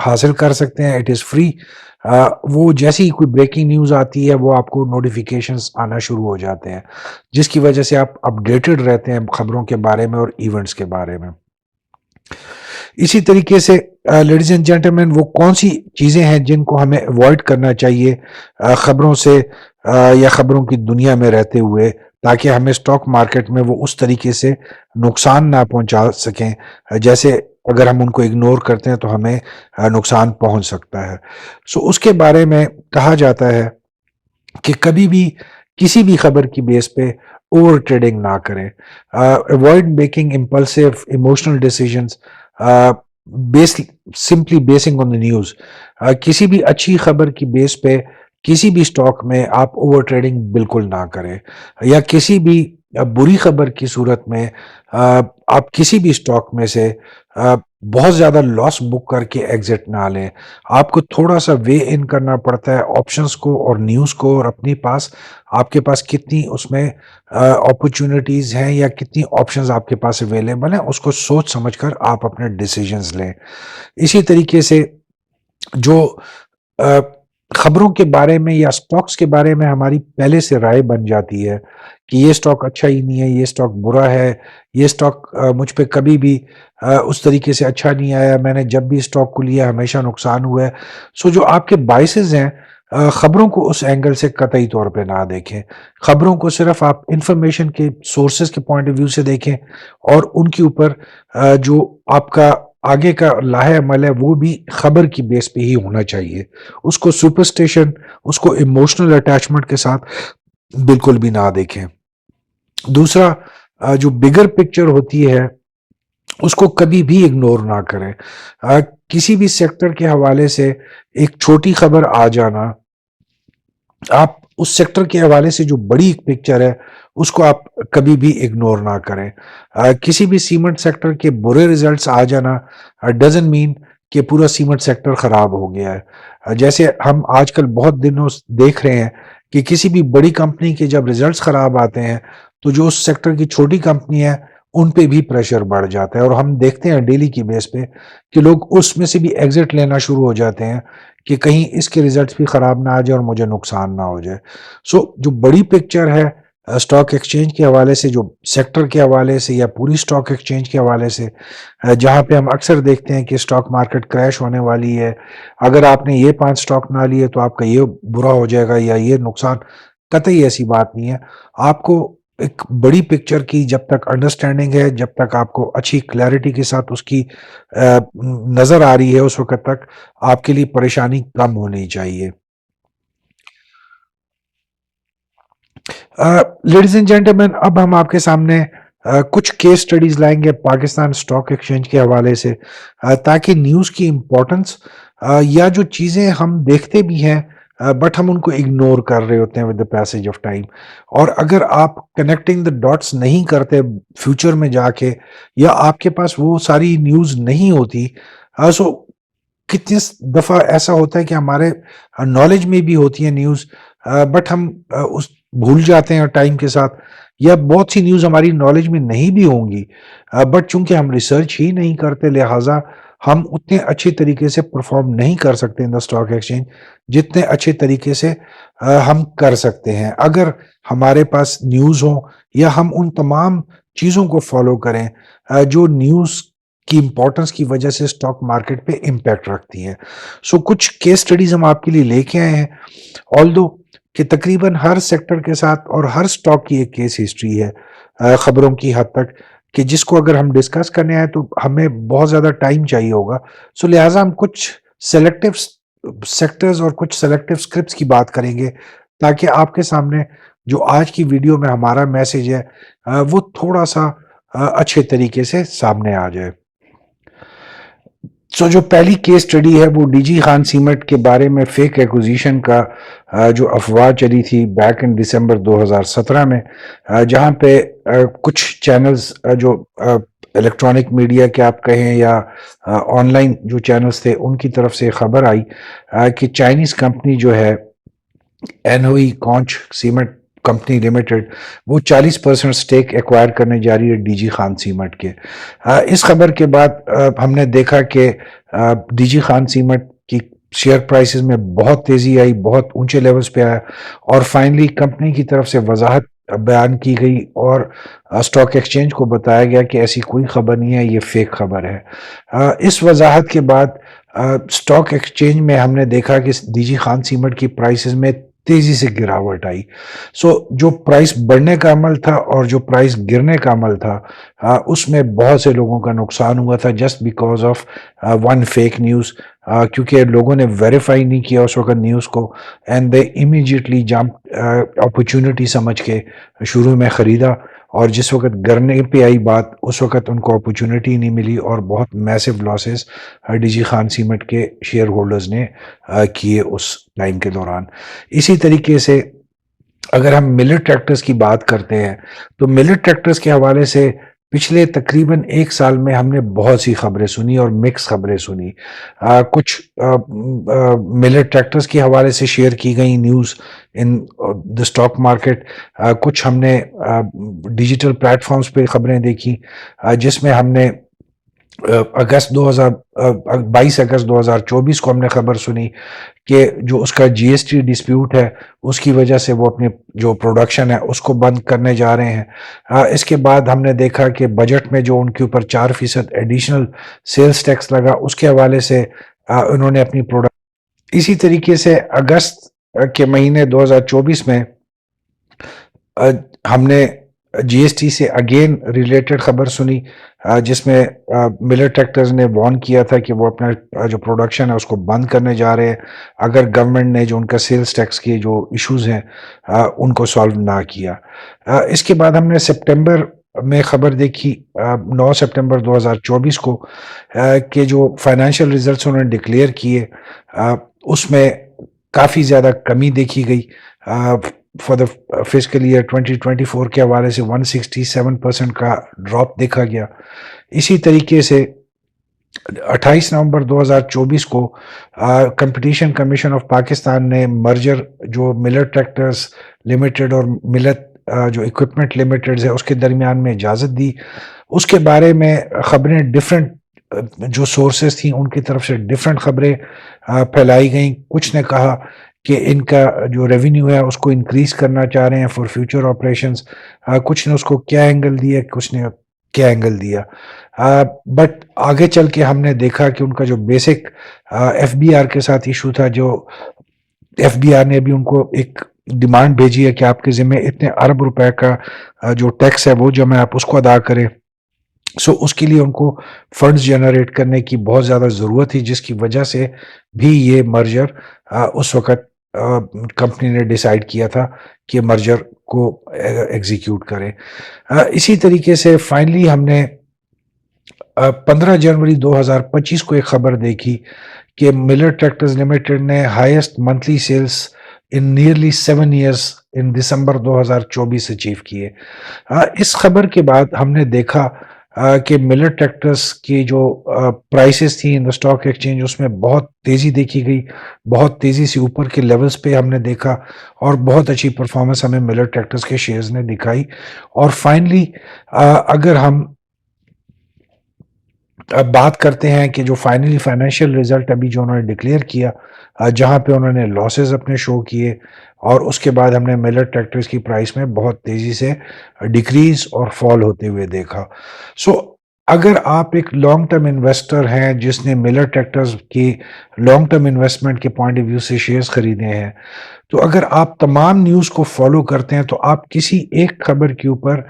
Speaker 1: حاصل کر سکتے ہیں. It is free. وہ جیسی کوئی بریکنگ نیوز آتی ہے وہ آپ کو نوٹیفیکیشنز آنا شروع ہو جاتے ہیں, جس کی وجہ سے آپ اپڈیٹڈ رہتے ہیں خبروں کے بارے میں اور ایونٹس کے بارے میں. اسی طریقے سے لیڈیز اینڈ جینٹلمین, وہ کون سی چیزیں ہیں جن کو ہمیں اوائڈ کرنا چاہیے خبروں سے یا خبروں کی دنیا میں رہتے ہوئے, تاکہ ہمیں اسٹاک مارکیٹ میں وہ اس طریقے سے نقصان نہ پہنچا سکیں جیسے اگر ہم ان کو اگنور کرتے ہیں تو ہمیں نقصان پہنچ سکتا ہے. سو اس کے بارے میں کہا جاتا ہے کہ کبھی بھی کسی بھی خبر کی بیس پہ اوور ٹریڈنگ نہ کریں. Avoid making impulsive emotional decisions simply basing on the news. کسی بھی اچھی خبر کی بیس پہ کسی بھی اسٹاک میں آپ اوور ٹریڈنگ بالکل نہ کریں, یا کسی بھی بری خبر کی صورت میں آپ کسی بھی اسٹاک میں سے بہت زیادہ لاس بک کر کے ایگزٹ نہ لیں. آپ کو تھوڑا سا وے ان کرنا پڑتا ہے آپشنس کو اور نیوز کو, اور اپنے پاس آپ کے پاس کتنی اس میں اپرچونٹیز ہیں یا کتنی آپشنز آپ کے پاس اویلیبل ہیں, اس کو سوچ سمجھ کر آپ اپنے ڈیسیجنز لیں. اسی طریقے سے جو خبروں کے بارے میں یا سٹاکس کے بارے میں ہماری پہلے سے رائے بن جاتی ہے کہ یہ سٹاک اچھا ہی نہیں ہے, یہ سٹاک برا ہے, یہ سٹاک مجھ پہ کبھی بھی اس طریقے سے اچھا نہیں آیا, میں نے جب بھی سٹاک کو لیا ہمیشہ نقصان ہوا ہے. سو جو آپ کے بائسز ہیں خبروں کو اس اینگل سے قطعی طور پہ نہ دیکھیں. خبروں کو صرف آپ انفارمیشن کے سورسز کے پوائنٹ آف ویو سے دیکھیں, اور ان کے اوپر جو آپ کا آگے کا لاہ عمل ہے وہ بھی خبر کی بیس پہ ہی ہونا چاہیے. اس کو سپرسٹیشن, اس کو ایموشنل اٹیچمنٹ کے ساتھ بالکل بھی نہ دیکھیں. دوسرا جو بگر پکچر ہوتی ہے اس کو کبھی بھی اگنور نہ کریں. کسی بھی سیکٹر کے حوالے سے ایک چھوٹی خبر آ جانا, آپ اس سیکٹر کے حوالے سے جو بڑی پکچر ہے اس کو آپ کبھی بھی اگنور نہ کریں. کسی بھی سیمنٹ سیکٹر کے برے ریزلٹس آ جانا ڈزنٹ مین کہ پورا سیمنٹ سیکٹر خراب ہو گیا ہے. جیسے ہم آج کل بہت دنوں دیکھ رہے ہیں کہ کسی بھی بڑی کمپنی کے جب ریزلٹس خراب آتے ہیں تو جو اس سیکٹر کی چھوٹی کمپنی ہے ان پہ بھی پریشر بڑھ جاتا ہے, اور ہم دیکھتے ہیں ڈیلی کی بیس پہ کہ لوگ اس میں سے بھی ایگزٹ لینا شروع ہو جاتے ہیں کہ کہیں اس کے ریزلٹس بھی خراب نہ آ جائے اور مجھے نقصان نہ ہو جائے. سو جو بڑی پکچر ہے اسٹاک ایکسچینج کے حوالے سے, جو سیکٹر کے حوالے سے یا پوری اسٹاک ایکسچینج کے حوالے سے, جہاں پہ ہم اکثر دیکھتے ہیں کہ اسٹاک مارکیٹ کریش ہونے والی ہے, اگر آپ نے یہ 5 اسٹاک نہ لیے تو آپ کا یہ برا ہو جائے گا یا یہ نقصان, قطعی ایسی بات نہیں ہے. آپ کو ایک بڑی پکچر کی جب تک انڈرسٹینڈنگ ہے, جب تک آپ کو اچھی کلیئرٹی کے ساتھ اس کی نظر آ رہی ہے, اس وقت تک آپ کے لیے پریشانی کم ہونی چاہیے. لیڈیز اینڈ جینٹلمین, اب ہم آپ کے سامنے کچھ کیس سٹڈیز لائیں گے پاکستان اسٹاک ایکسچینج کے حوالے سے, تاکہ نیوز کی امپورٹنس یا جو چیزیں ہم دیکھتے بھی ہیں بٹ ہم ان کو اگنور کر رہے ہوتے ہیں with the passage of time, اور اگر آپ کنیکٹنگ دا ڈاٹس نہیں کرتے فیوچر میں جا کے, یا آپ کے پاس وہ ساری نیوز نہیں ہوتی, سو کتنی دفعہ ایسا ہوتا ہے کہ ہمارے نالج میں بھی ہوتی ہے نیوز بٹ ہم اس بھول جاتے ہیں ٹائم کے ساتھ, یا بہت سی نیوز ہماری نالج میں نہیں بھی ہوں گی بٹ چونکہ ہم ریسرچ ہی نہیں کرتے لہٰذا ہم اتنے اچھے طریقے سے پرفارم نہیں کر سکتے ان دا اسٹاک ایکسچینج جتنے اچھے طریقے سے ہم کر سکتے ہیں اگر ہمارے پاس نیوز ہو, یا ہم ان تمام چیزوں کو فالو کریں جو نیوز کی امپورٹنس کی وجہ سے اسٹاک مارکیٹ پہ امپیکٹ رکھتی ہے. سو کچھ کیس سٹڈیز ہم آپ کے لیے لے کے آئے ہیں, آلدو کہ تقریباً ہر سیکٹر کے ساتھ اور ہر سٹاک کی ایک کیس ہسٹری ہے خبروں کی حد تک, کہ جس کو اگر ہم ڈسکس کرنے آئے تو ہمیں بہت زیادہ ٹائم چاہیے ہوگا. سو لہٰذا ہم کچھ سلیکٹیو سیکٹرز اور کچھ سلیکٹیو اسکرپٹس کی بات کریں گے, تاکہ آپ کے سامنے جو آج کی ویڈیو میں ہمارا میسج ہے وہ تھوڑا سا اچھے طریقے سے سامنے آ جائے. سو جو پہلی کیس سٹڈی ہے وہ ڈی جی خان سیمنٹ کے بارے میں فیک ایکوزیشن کا جو افواہ چلی تھی بیک ان دسمبر 2017 میں, جہاں پہ کچھ چینلز جو الیکٹرانک میڈیا کے آپ کہیں یا آن لائن جو چینلز تھے ان کی طرف سے خبر آئی کہ چائنیز کمپنی جو ہے اینوئی کونچ سیمنٹ کمپنی لمیٹڈ وہ 40% سٹیک ایکوائر کرنے جا رہی ہے ڈی جی خان سیمنٹ کے. اس خبر کے بعد ہم نے دیکھا کہ ڈی جی خان سیمنٹ کی شیئر پرائسز میں بہت تیزی آئی, بہت اونچے لیولز پہ آیا, اور فائنلی کمپنی کی طرف سے وضاحت بیان کی گئی اور اسٹاک ایکسچینج کو بتایا گیا کہ ایسی کوئی خبر نہیں ہے, یہ فیک خبر ہے. اس وضاحت کے بعد اسٹاک ایکسچینج میں ہم نے دیکھا کہ ڈی جی خان سیمنٹ کی پرائسز میں تیزی سے گراوٹ آئی. جو پرائس بڑھنے کا عمل تھا اور جو پرائس گرنے کا عمل تھا اس میں بہت سے لوگوں کا نقصان ہوا تھا just because of one fake news, کیونکہ لوگوں نے ویریفائی نہیں کیا اس وقت نیوز کو, and they immediately jump opportunity سمجھ کے شروع میں خریدا, اور جس وقت گرنے پہ آئی بات اس وقت ان کو اپرچونٹی نہیں ملی اور بہت massive losses D G Khan cement کے شیئر ہولڈرز نے کیے اس ٹائم کے دوران. اسی طریقے سے اگر ہم ملر ٹریکٹرز کی بات کرتے ہیں تو ملر ٹریکٹرز کے حوالے سے پچھلے تقریباً 1 سال میں ہم نے بہت سی خبریں سنی اور مکس خبریں سنی. کچھ ملر ٹریکٹرز کے حوالے سے شیئر کی گئی news in the stock market, کچھ ہم نے ڈیجیٹل پلیٹ فارمز پہ خبریں دیکھی جس میں ہم نے 22 اگست 2024 کو ہم نے خبر سنی کہ جو اس کا جی ایس ٹی ڈسپیوٹ ہے اس کی وجہ سے وہ اپنی جو پروڈکشن ہے اس کو بند کرنے جا رہے ہیں. اس کے بعد ہم نے دیکھا کہ بجٹ میں جو ان کے اوپر 4% ایڈیشنل سیلز ٹیکس لگا اس کے حوالے سے انہوں نے اپنی پروڈکٹ. اسی طریقے سے اگست کے مہینے 2024 میں ہم نے جی ایس ٹی سے اگین ریلیٹڈ خبر سنی جس میں ملر ٹریکٹرز نے وارن کیا تھا کہ وہ اپنا جو پروڈکشن ہے اس کو بند کرنے جا رہے ہیں اگر گورنمنٹ نے جو ان کا سیلز ٹیکس کے جو ایشوز ہیں ان کو سالو نہ کیا. اس کے بعد ہم نے سپٹمبر میں خبر دیکھی 9 سپٹمبر 2024 کو کہ جو فائنینشیل ریزلٹس انہوں نے ڈکلیئر کیے اس میں کافی زیادہ کمی دیکھی گئی. فار دا فسکل ایئر 2024 کے حوالے سے 167% کا ڈراپ دیکھا گیا. اسی طریقے سے 28 نومبر 2024 کو کمپٹیشن کمیشن آف پاکستان نے مرجر جو ملر ٹریکٹرز لمیٹڈ اور ملت جو اکوپمنٹ لمیٹڈ ہے اس کے درمیان میں اجازت دی. اس کے بارے میں خبریں ڈیفرنٹ جو سورسز تھیں ان کی طرف سے ڈیفرنٹ خبریں پھیلائی گئیں. کچھ نے کہا کہ ان کا جو ریونیو ہے اس کو انکریز کرنا چاہ رہے ہیں فار فیوچر آپریشنز, کچھ نے اس کو کیا اینگل دیا, کچھ نے کیا اینگل دیا. بٹ آگے چل کے ہم نے دیکھا کہ ان کا جو بیسک ایف بی آر کے ساتھ ایشو تھا, جو ایف بی آر نے بھی ان کو ایک ڈیمانڈ بھیجی ہے کہ آپ کے ذمہ اتنے ارب روپے کا جو ٹیکس ہے وہ جمع آپ اس کو ادا کریں. اس کے لیے ان کو فنڈز جنریٹ کرنے کی بہت زیادہ ضرورت تھی, جس کی وجہ سے بھی یہ مرجر اس وقت کمپنی نے ڈیسائیڈ کیا تھا کہ مرجر کو ایگزیکیوٹ کرے. اسی طریقے سے فائنلی ہم نے 15 جنوری 2025 کو ایک خبر دیکھی کہ ملر ٹریکٹرز لمیٹڈ نے highest monthly sales in nearly 7 years in December 2024 achieve کیے. اس خبر کے بعد ہم نے دیکھا کہ ملر ٹریکٹرز کی جو پرائسز تھیں ان اسٹاک ایکسچینج اس میں بہت تیزی دیکھی گئی, بہت تیزی سے اوپر کے لیولز پہ ہم نے دیکھا اور بہت اچھی پرفارمنس ہمیں ملر ٹریکٹرز کے شیئرز نے دکھائی. اور فائنلی اگر ہم بات کرتے ہیں کہ جو فائنلی فائنینشیل ریزلٹ ابھی جو انہوں نے ڈکلیئر کیا جہاں پہ انہوں نے لاسز اپنے شو کیے اور اس کے بعد ہم نے ملر ٹریکٹرز کی پرائس میں بہت تیزی سے ڈیکریز اور فال ہوتے ہوئے دیکھا. اگر آپ ایک لانگ ٹرم انویسٹر ہیں جس نے ملر ٹریکٹرز کی لانگ ٹرم انویسٹمنٹ کے پوائنٹ آف ویو سے شیئرز خریدے ہیں تو اگر آپ تمام نیوز کو فالو کرتے ہیں تو آپ کسی ایک خبر کے اوپر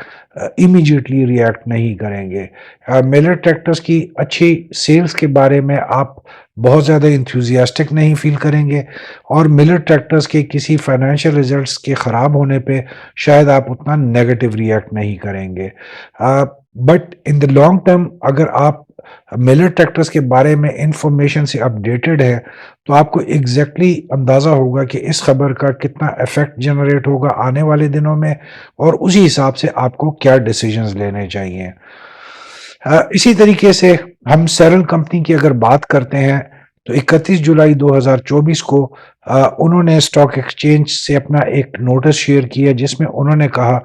Speaker 1: امیجیٹلی ری ایکٹ نہیں کریں گے. ملر ٹریکٹرز کی اچھی سیلز کے بارے میں آپ بہت زیادہ انتھوزیاسٹک نہیں فیل کریں گے اور ملر ٹریکٹرز کے کسی فائنینشیل ریزلٹس کے خراب ہونے پہ شاید آپ اتنا نیگیٹو ری ایکٹ نہیں کریں گے. But in the long term اگر آپ ملر ٹریکٹرز کے بارے میں انفارمیشن سے اپڈیٹڈ ہے تو آپ کو ایگزیکٹلی اندازہ ہوگا کہ اس خبر کا کتنا ایفیکٹ جنریٹ ہوگا آنے والے دنوں میں اور اسی حساب سے آپ کو کیا ڈیسیجنز لینے چاہیے. اسی طریقے سے ہم سیرل کمپنی کی اگر بات کرتے ہیں تو 31 جولائی 2024 کو انہوں نے اسٹاک ایکسچینج سے اپنا ایک نوٹس شیئر کیا جس میں انہوں نے کہا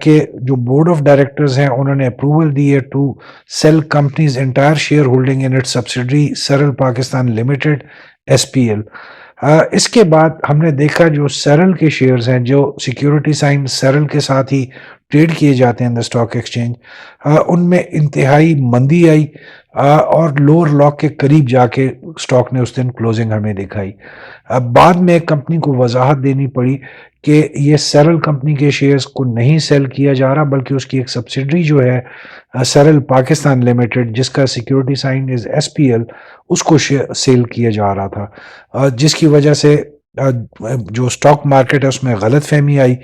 Speaker 1: کہ جو بورڈ آف ڈائریکٹرز ہیں انہوں نے اپروول دی ہے to sell companies entire shareholding in its subsidiary Shell Pakistan limited SPL۔ اس کے بعد ہم نے دیکھا جو سیرل کے شیئرز ہیں جو سیکیورٹی سائن سیرل کے ساتھ ہی ٹریڈ کیے جاتے ہیں اسٹاک ایکسچینج، ان میں انتہائی مندی آئی اور لوور لاک کے قریب جا کے اسٹاک نے اس دن کلوزنگ ہمیں دکھائی۔ بعد میں کمپنی کو وضاحت دینی پڑی کہ یہ سیرل کمپنی کے شیئرز کو نہیں سیل کیا جا رہا بلکہ اس کی ایک سبسڈری جو ہے سیرل پاکستان لمیٹڈ جس کا سیکیورٹی سائن از SPL، اس کو سیل کیا جا رہا تھا، جس کی وجہ سے جو اسٹاک مارکیٹ ہے اس میں غلط فہمی آئی،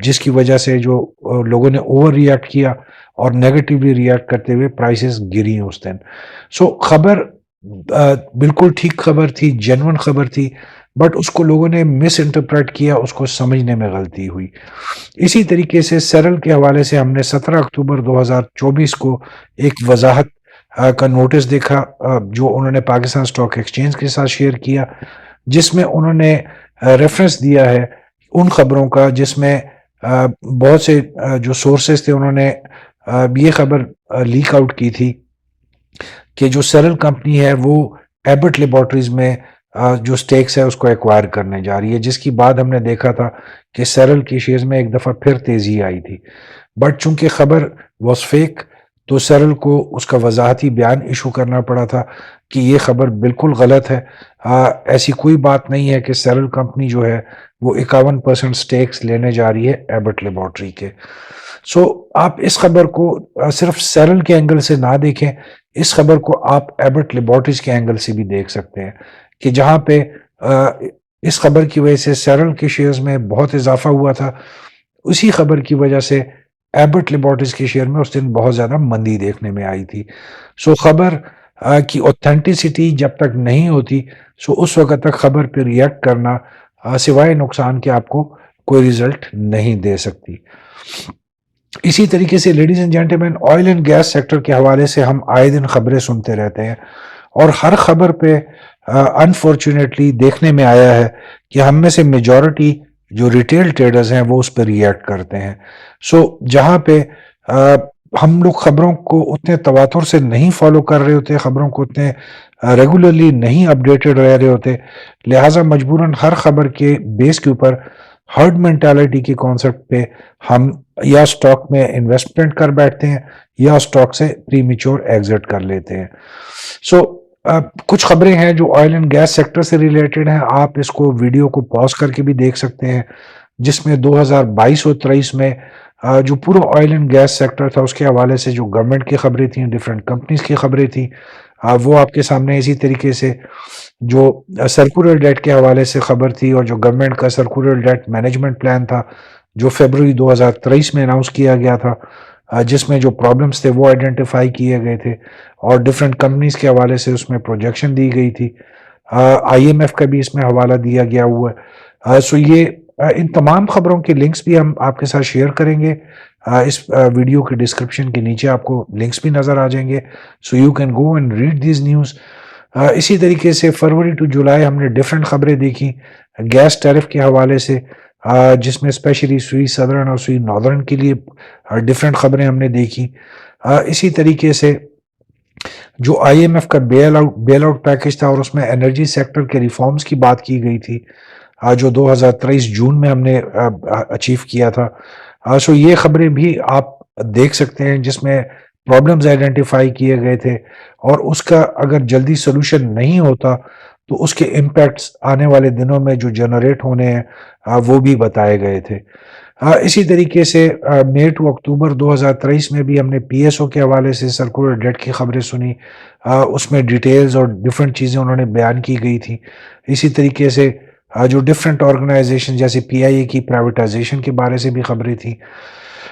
Speaker 1: جس کی وجہ سے جو لوگوں نے اوور ری ایکٹ کیا اور نیگیٹیولی ری ایکٹ کرتے ہوئے پرائسز گری اس دن۔ سو خبر بالکل ٹھیک خبر تھی، جینون خبر تھی، بٹ اس کو لوگوں نے مس انٹرپریٹ کیا، اس کو سمجھنے میں غلطی ہوئی۔ اسی طریقے سے سیرل کے حوالے سے ہم نے 17 اکتوبر 2024 کو ایک وضاحت کا نوٹس دیکھا جو انہوں نے پاکستان اسٹاک ایکسچینج کے ساتھ شیئر کیا، جس میں انہوں نے ریفرنس دیا ہے ان خبروں کا جس میں بہت سے جو سورسز تھے انہوں نے یہ خبر لیک آؤٹ کی تھی کہ جو سیرل کمپنی ہے وہ ایبٹ لیبارٹریز میں جو سٹیکس ہے اس کو ایکوائر کرنے جا رہی ہے، جس کی بعد ہم نے دیکھا تھا کہ سیرل کی شیئرز میں ایک دفعہ پھر تیزی آئی تھی، بٹ چونکہ خبر واز فیک تو سیرل کو اس کا وضاحتی بیان ایشو کرنا پڑا تھا کہ یہ خبر بالکل غلط ہے، ایسی کوئی بات نہیں ہے کہ سیرل کمپنی جو ہے وہ 51% سٹیکس لینے جا رہی ہے ایبٹ لیبارٹری کے۔ سو آپ اس خبر کو صرف سیرل کے اینگل سے نہ دیکھیں، اس خبر کو آپ ایبٹ لیبارٹریز کے اینگل سے بھی دیکھ سکتے ہیں کہ جہاں پہ اس خبر کی وجہ سے سیرل کے شیئرز میں بہت اضافہ ہوا تھا، اسی خبر کی وجہ سے ایبٹ لیبارٹریز کے شیئر میں اس دن بہت زیادہ مندی دیکھنے میں آئی تھی۔ سو خبر کی اوتھینٹسٹی جب تک نہیں ہوتی سو اس وقت تک خبر پہ ریئیکٹ کرنا سوائے نقصان کے آپ کو کوئی ریزلٹ نہیں دے سکتی۔ اسی طریقے سے ladies and gentlemen, oil and gas sector کے حوالے سے ہم آئے دن خبریں سنتے رہتے ہیں اور ہر خبر پہ انفارچونیٹلی دیکھنے میں آیا ہے کہ ہم میں سے میجورٹی جو ریٹیل ٹریڈرز ہیں وہ اس پہ ریئیکٹ کرتے ہیں۔ سو جہاں پہ ہم لوگ خبروں کو اتنے تواتر سے نہیں فالو کر رہے ہوتے، خبروں کو اتنے ریگولرلی نہیں اپڈیٹڈ رہ رہے ہوتے، لہٰذا مجبوراً ہر خبر کے بیس کے اوپر ہرڈ مینٹالٹی کے کانسیپٹ پہ ہم یا اسٹاک میں انویسٹمنٹ کر بیٹھتے ہیں یا اسٹاک سے پری میچور ایگزٹ کر لیتے ہیں۔ سو کچھ خبریں ہیں جو آئل اینڈ گیس سیکٹر سے ریلیٹڈ ہیں، آپ اس کو ویڈیو کو پاز کر کے بھی دیکھ سکتے ہیں، جس میں 2022 اور 2023 میں جو پورا آئل اینڈ گیس سیکٹر تھا اس کے حوالے سے جو گورنمنٹ کی خبریں تھیں، ڈفرینٹ کمپنیز کی خبریں تھیں، وہ آپ کے سامنے اسی طریقے سے جو سرکولر ڈیٹ کے حوالے سے خبر تھی اور جو گورنمنٹ کا سرکولر ڈیٹ مینجمنٹ پلان تھا جو فیبروری 2023 میں اناؤنس کیا گیا تھا، جس میں جو پرابلمز تھے وہ آئیڈینٹیفائی کیے گئے تھے اور ڈفرینٹ کمپنیز کے حوالے سے اس میں پروجیکشن دی گئی تھی، IMF کا بھی اس میں حوالہ دیا گیا ہوا ہے۔ سو یہ ان تمام خبروں کے لنکس بھی ہم آپ کے ساتھ شیئر کریں گے، اس ویڈیو کے ڈسکرپشن کے نیچے آپ کو لنکس بھی نظر آ جائیں گے، so you can go and red these news. اسی طریقے سے فروری ٹو جولائی ہم نے ڈفرینٹ خبریں دیکھی گیس ٹیرف کے حوالے سے، جس میں اسپیشلی سوئی سدرن اور سوئی ناردرن کے لیے ڈفرینٹ خبریں ہم نے دیکھی۔ اسی طریقے سے جو IMF کا بیل آؤٹ پیکج تھا اور اس میں انرجی سیکٹر کے ریفارمز کی بات کی گئی تھی جو 2023 جون میں ہم نے اچیو کیا تھا، سو یہ خبریں بھی آپ دیکھ سکتے ہیں جس میں پرابلمز آئیڈینٹیفائی کیے گئے تھے اور اس کا اگر جلدی سلوشن نہیں ہوتا تو اس کے امپیکٹس آنے والے دنوں میں جو جنریٹ ہونے ہیں وہ بھی بتائے گئے تھے۔ اسی طریقے سے مئی ٹو اکتوبر 2023 میں بھی ہم نے PSO کے حوالے سے سرکولر ڈیٹ کی خبریں سنی، اس میں ڈیٹیلز اور ڈفرینٹ چیزیں انہوں نے بیان کی گئی تھی۔ اسی طریقے سے جو ڈفرینٹ آرگنائزیشن جیسے PIA کی پرائیویٹائزیشن کے بارے سے بھی خبریں تھیں۔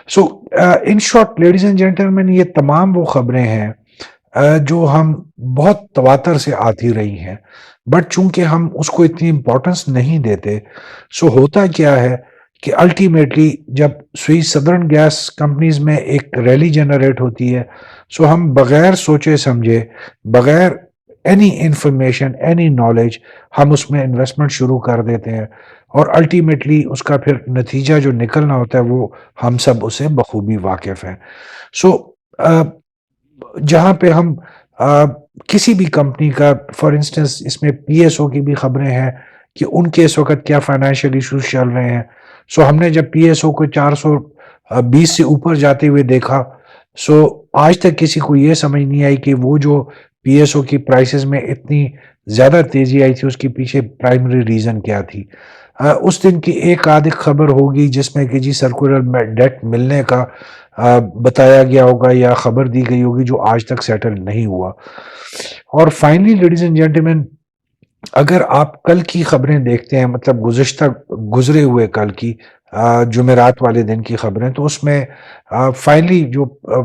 Speaker 1: So in short ladies and gentlemen, یہ تمام وہ خبریں ہیں جو ہم بہت تواتر سے آتی رہی ہیں، بٹ چونکہ ہم اس کو اتنی امپورٹنس نہیں دیتے، سو ہوتا کیا ہے کہ الٹیمیٹلی جب سوئی سدرن گیس کمپنیز میں ایک ریلی جنریٹ ہوتی ہے، سو ہم بغیر سوچے سمجھے، بغیر اینی انفارمیشن اینی نالج ہم اس میں انویسٹمنٹ شروع کر دیتے ہیں، اور الٹیمیٹلی اس کا پھر نتیجہ جو نکلنا ہوتا ہے وہ ہم سب اسے بخوبی واقف ہیں. سو جہاں پہ ہم کسی بھی کمپنی کا فار انسٹنس اس میں پی ایس او کی بھی خبریں ہیں کہ ان کے اس وقت کیا فائنینشیل ایشوز چل رہے ہیں. سو ہم نے جب پی ایس او کو 420 سے اوپر جاتے ہوئے دیکھا، سو آج تک کسی کو یہ سمجھ نہیں آئی کہ وہ جو پی ایس او کی پرائسز میں اتنی زیادہ تیزی آئی تھی اس کے پیچھے پرائمری ریزن کیا تھی. اس دن کی ایک آدھ خبر ہوگی جس میں کہ جی سرکولر ڈیٹ ملنے کا بتایا گیا ہوگا یا خبر دی گئی ہوگی، جو آج تک سیٹل نہیں ہوا. اور فائنلی لیڈیز اینڈ جینٹلمین، اگر آپ کل کی خبریں دیکھتے ہیں، مطلب گزرے ہوئے کل کی جمعرات والے دن کی خبریں، تو اس میں فائنلی جو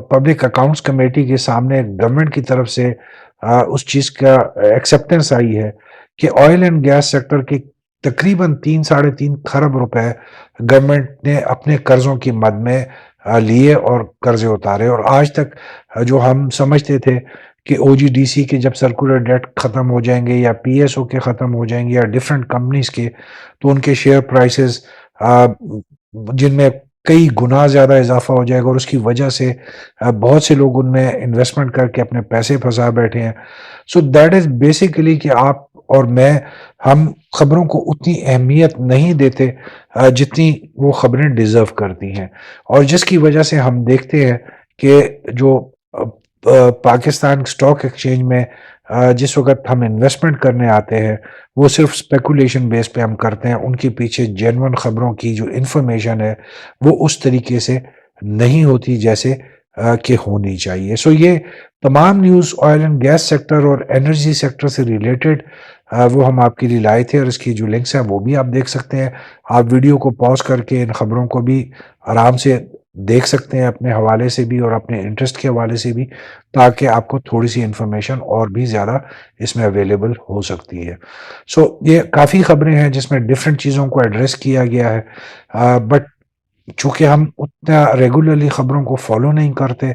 Speaker 1: پبلک اکاؤنٹس کمیٹی کے سامنے گورنمنٹ کی طرف سے اس چیز کا ایکسیپٹنس آئی ہے کہ آئل اینڈ گیس سیکٹر کے تقریباً 3-3.5 خرب روپے گورنمنٹ نے اپنے قرضوں کی مد میں لیے اور قرضے اتارے. اور آج تک جو ہم سمجھتے تھے کہ او جی ڈی سی کے جب سرکولر ڈیٹ ختم ہو جائیں گے یا پی ایس او کے ختم ہو جائیں گے یا ڈیفرنٹ کمپنیز کے، تو ان کے شیئر پرائسز جن میں کئی گنا زیادہ اضافہ ہو جائے گا، اور اس کی وجہ سے بہت سے لوگ ان میں انویسٹمنٹ کر کے اپنے پیسے پھنسا بیٹھے ہیں. سو دیٹ از بیسیکلی کہ آپ اور میں، ہم خبروں کو اتنی اہمیت نہیں دیتے جتنی وہ خبریں ڈیزرو کرتی ہیں، اور جس کی وجہ سے ہم دیکھتے ہیں کہ جو پاکستان سٹاک ایکسچینج میں جس وقت ہم انویسٹمنٹ کرنے آتے ہیں وہ صرف اسپیکولیشن بیس پہ ہم کرتے ہیں، ان کے پیچھے جینون خبروں کی جو انفارمیشن ہے وہ اس طریقے سے نہیں ہوتی جیسے کہ ہونی چاہیے. سو یہ تمام news oil and gas sector اور انرجی سیکٹر سے ریلیٹڈ وہ ہم آپ کے لیے لائے تھے، اور اس کی جو لنکس ہیں وہ بھی آپ دیکھ سکتے ہیں. آپ ویڈیو کو پاز کر کے ان خبروں کو بھی آرام سے دیکھ سکتے ہیں اپنے حوالے سے بھی اور اپنے انٹرسٹ کے حوالے سے بھی، تاکہ آپ کو تھوڑی سی انفارمیشن اور بھی زیادہ اس میں اویلیبل ہو سکتی ہے. سو یہ کافی خبریں ہیں جس میں ڈفرینٹ چیزوں کو ایڈریس کیا گیا ہے، بٹ چونکہ ہم اتنا ریگولرلی خبروں کو فالو نہیں کرتے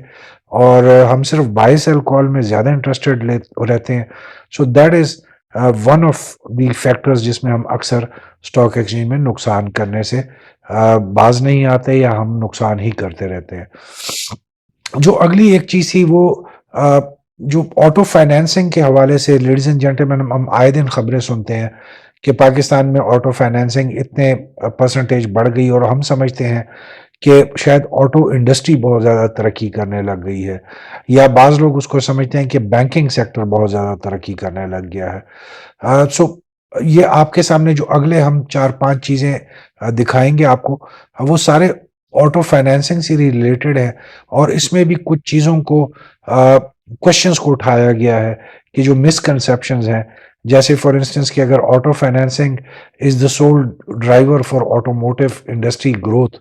Speaker 1: اور ہم صرف بائی سیل کال میں زیادہ انٹرسٹڈ رہتے ہیں، so that is one of the factors جس میں ہم اکثر اسٹاک ایکسچینج میں نقصان کرنے سے باز نہیں آتے یا ہم نقصان ہی کرتے رہتے ہیں. جو اگلی ایک چیز تھی وہ جو آٹو فائنینسنگ کے حوالے سے، لیڈیز اینڈ جینٹلمین، ہم آئے دن خبریں سنتے ہیں کہ پاکستان میں آٹو فائنینسنگ اتنے پرسنٹیج بڑھ گئی، اور ہم سمجھتے ہیں کہ شاید آٹو انڈسٹری بہت زیادہ ترقی کرنے لگ گئی ہے، یا بعض لوگ اس کو سمجھتے ہیں کہ بینکنگ سیکٹر بہت زیادہ ترقی کرنے لگ گیا ہے. سو یہ آپ کے سامنے جو اگلے ہم 4-5 چیزیں دکھائیں گے آپ کو، وہ سارے آٹو فائنینسنگ سے ریلیٹڈ ہے، اور اس میں بھی کچھ چیزوں کو کوشچنس کو اٹھایا گیا ہے کہ جو مسکنسیپشنز ہیں، جیسے فار انسٹنس کہ اگر auto financing is the civil driver for automotive industry growth,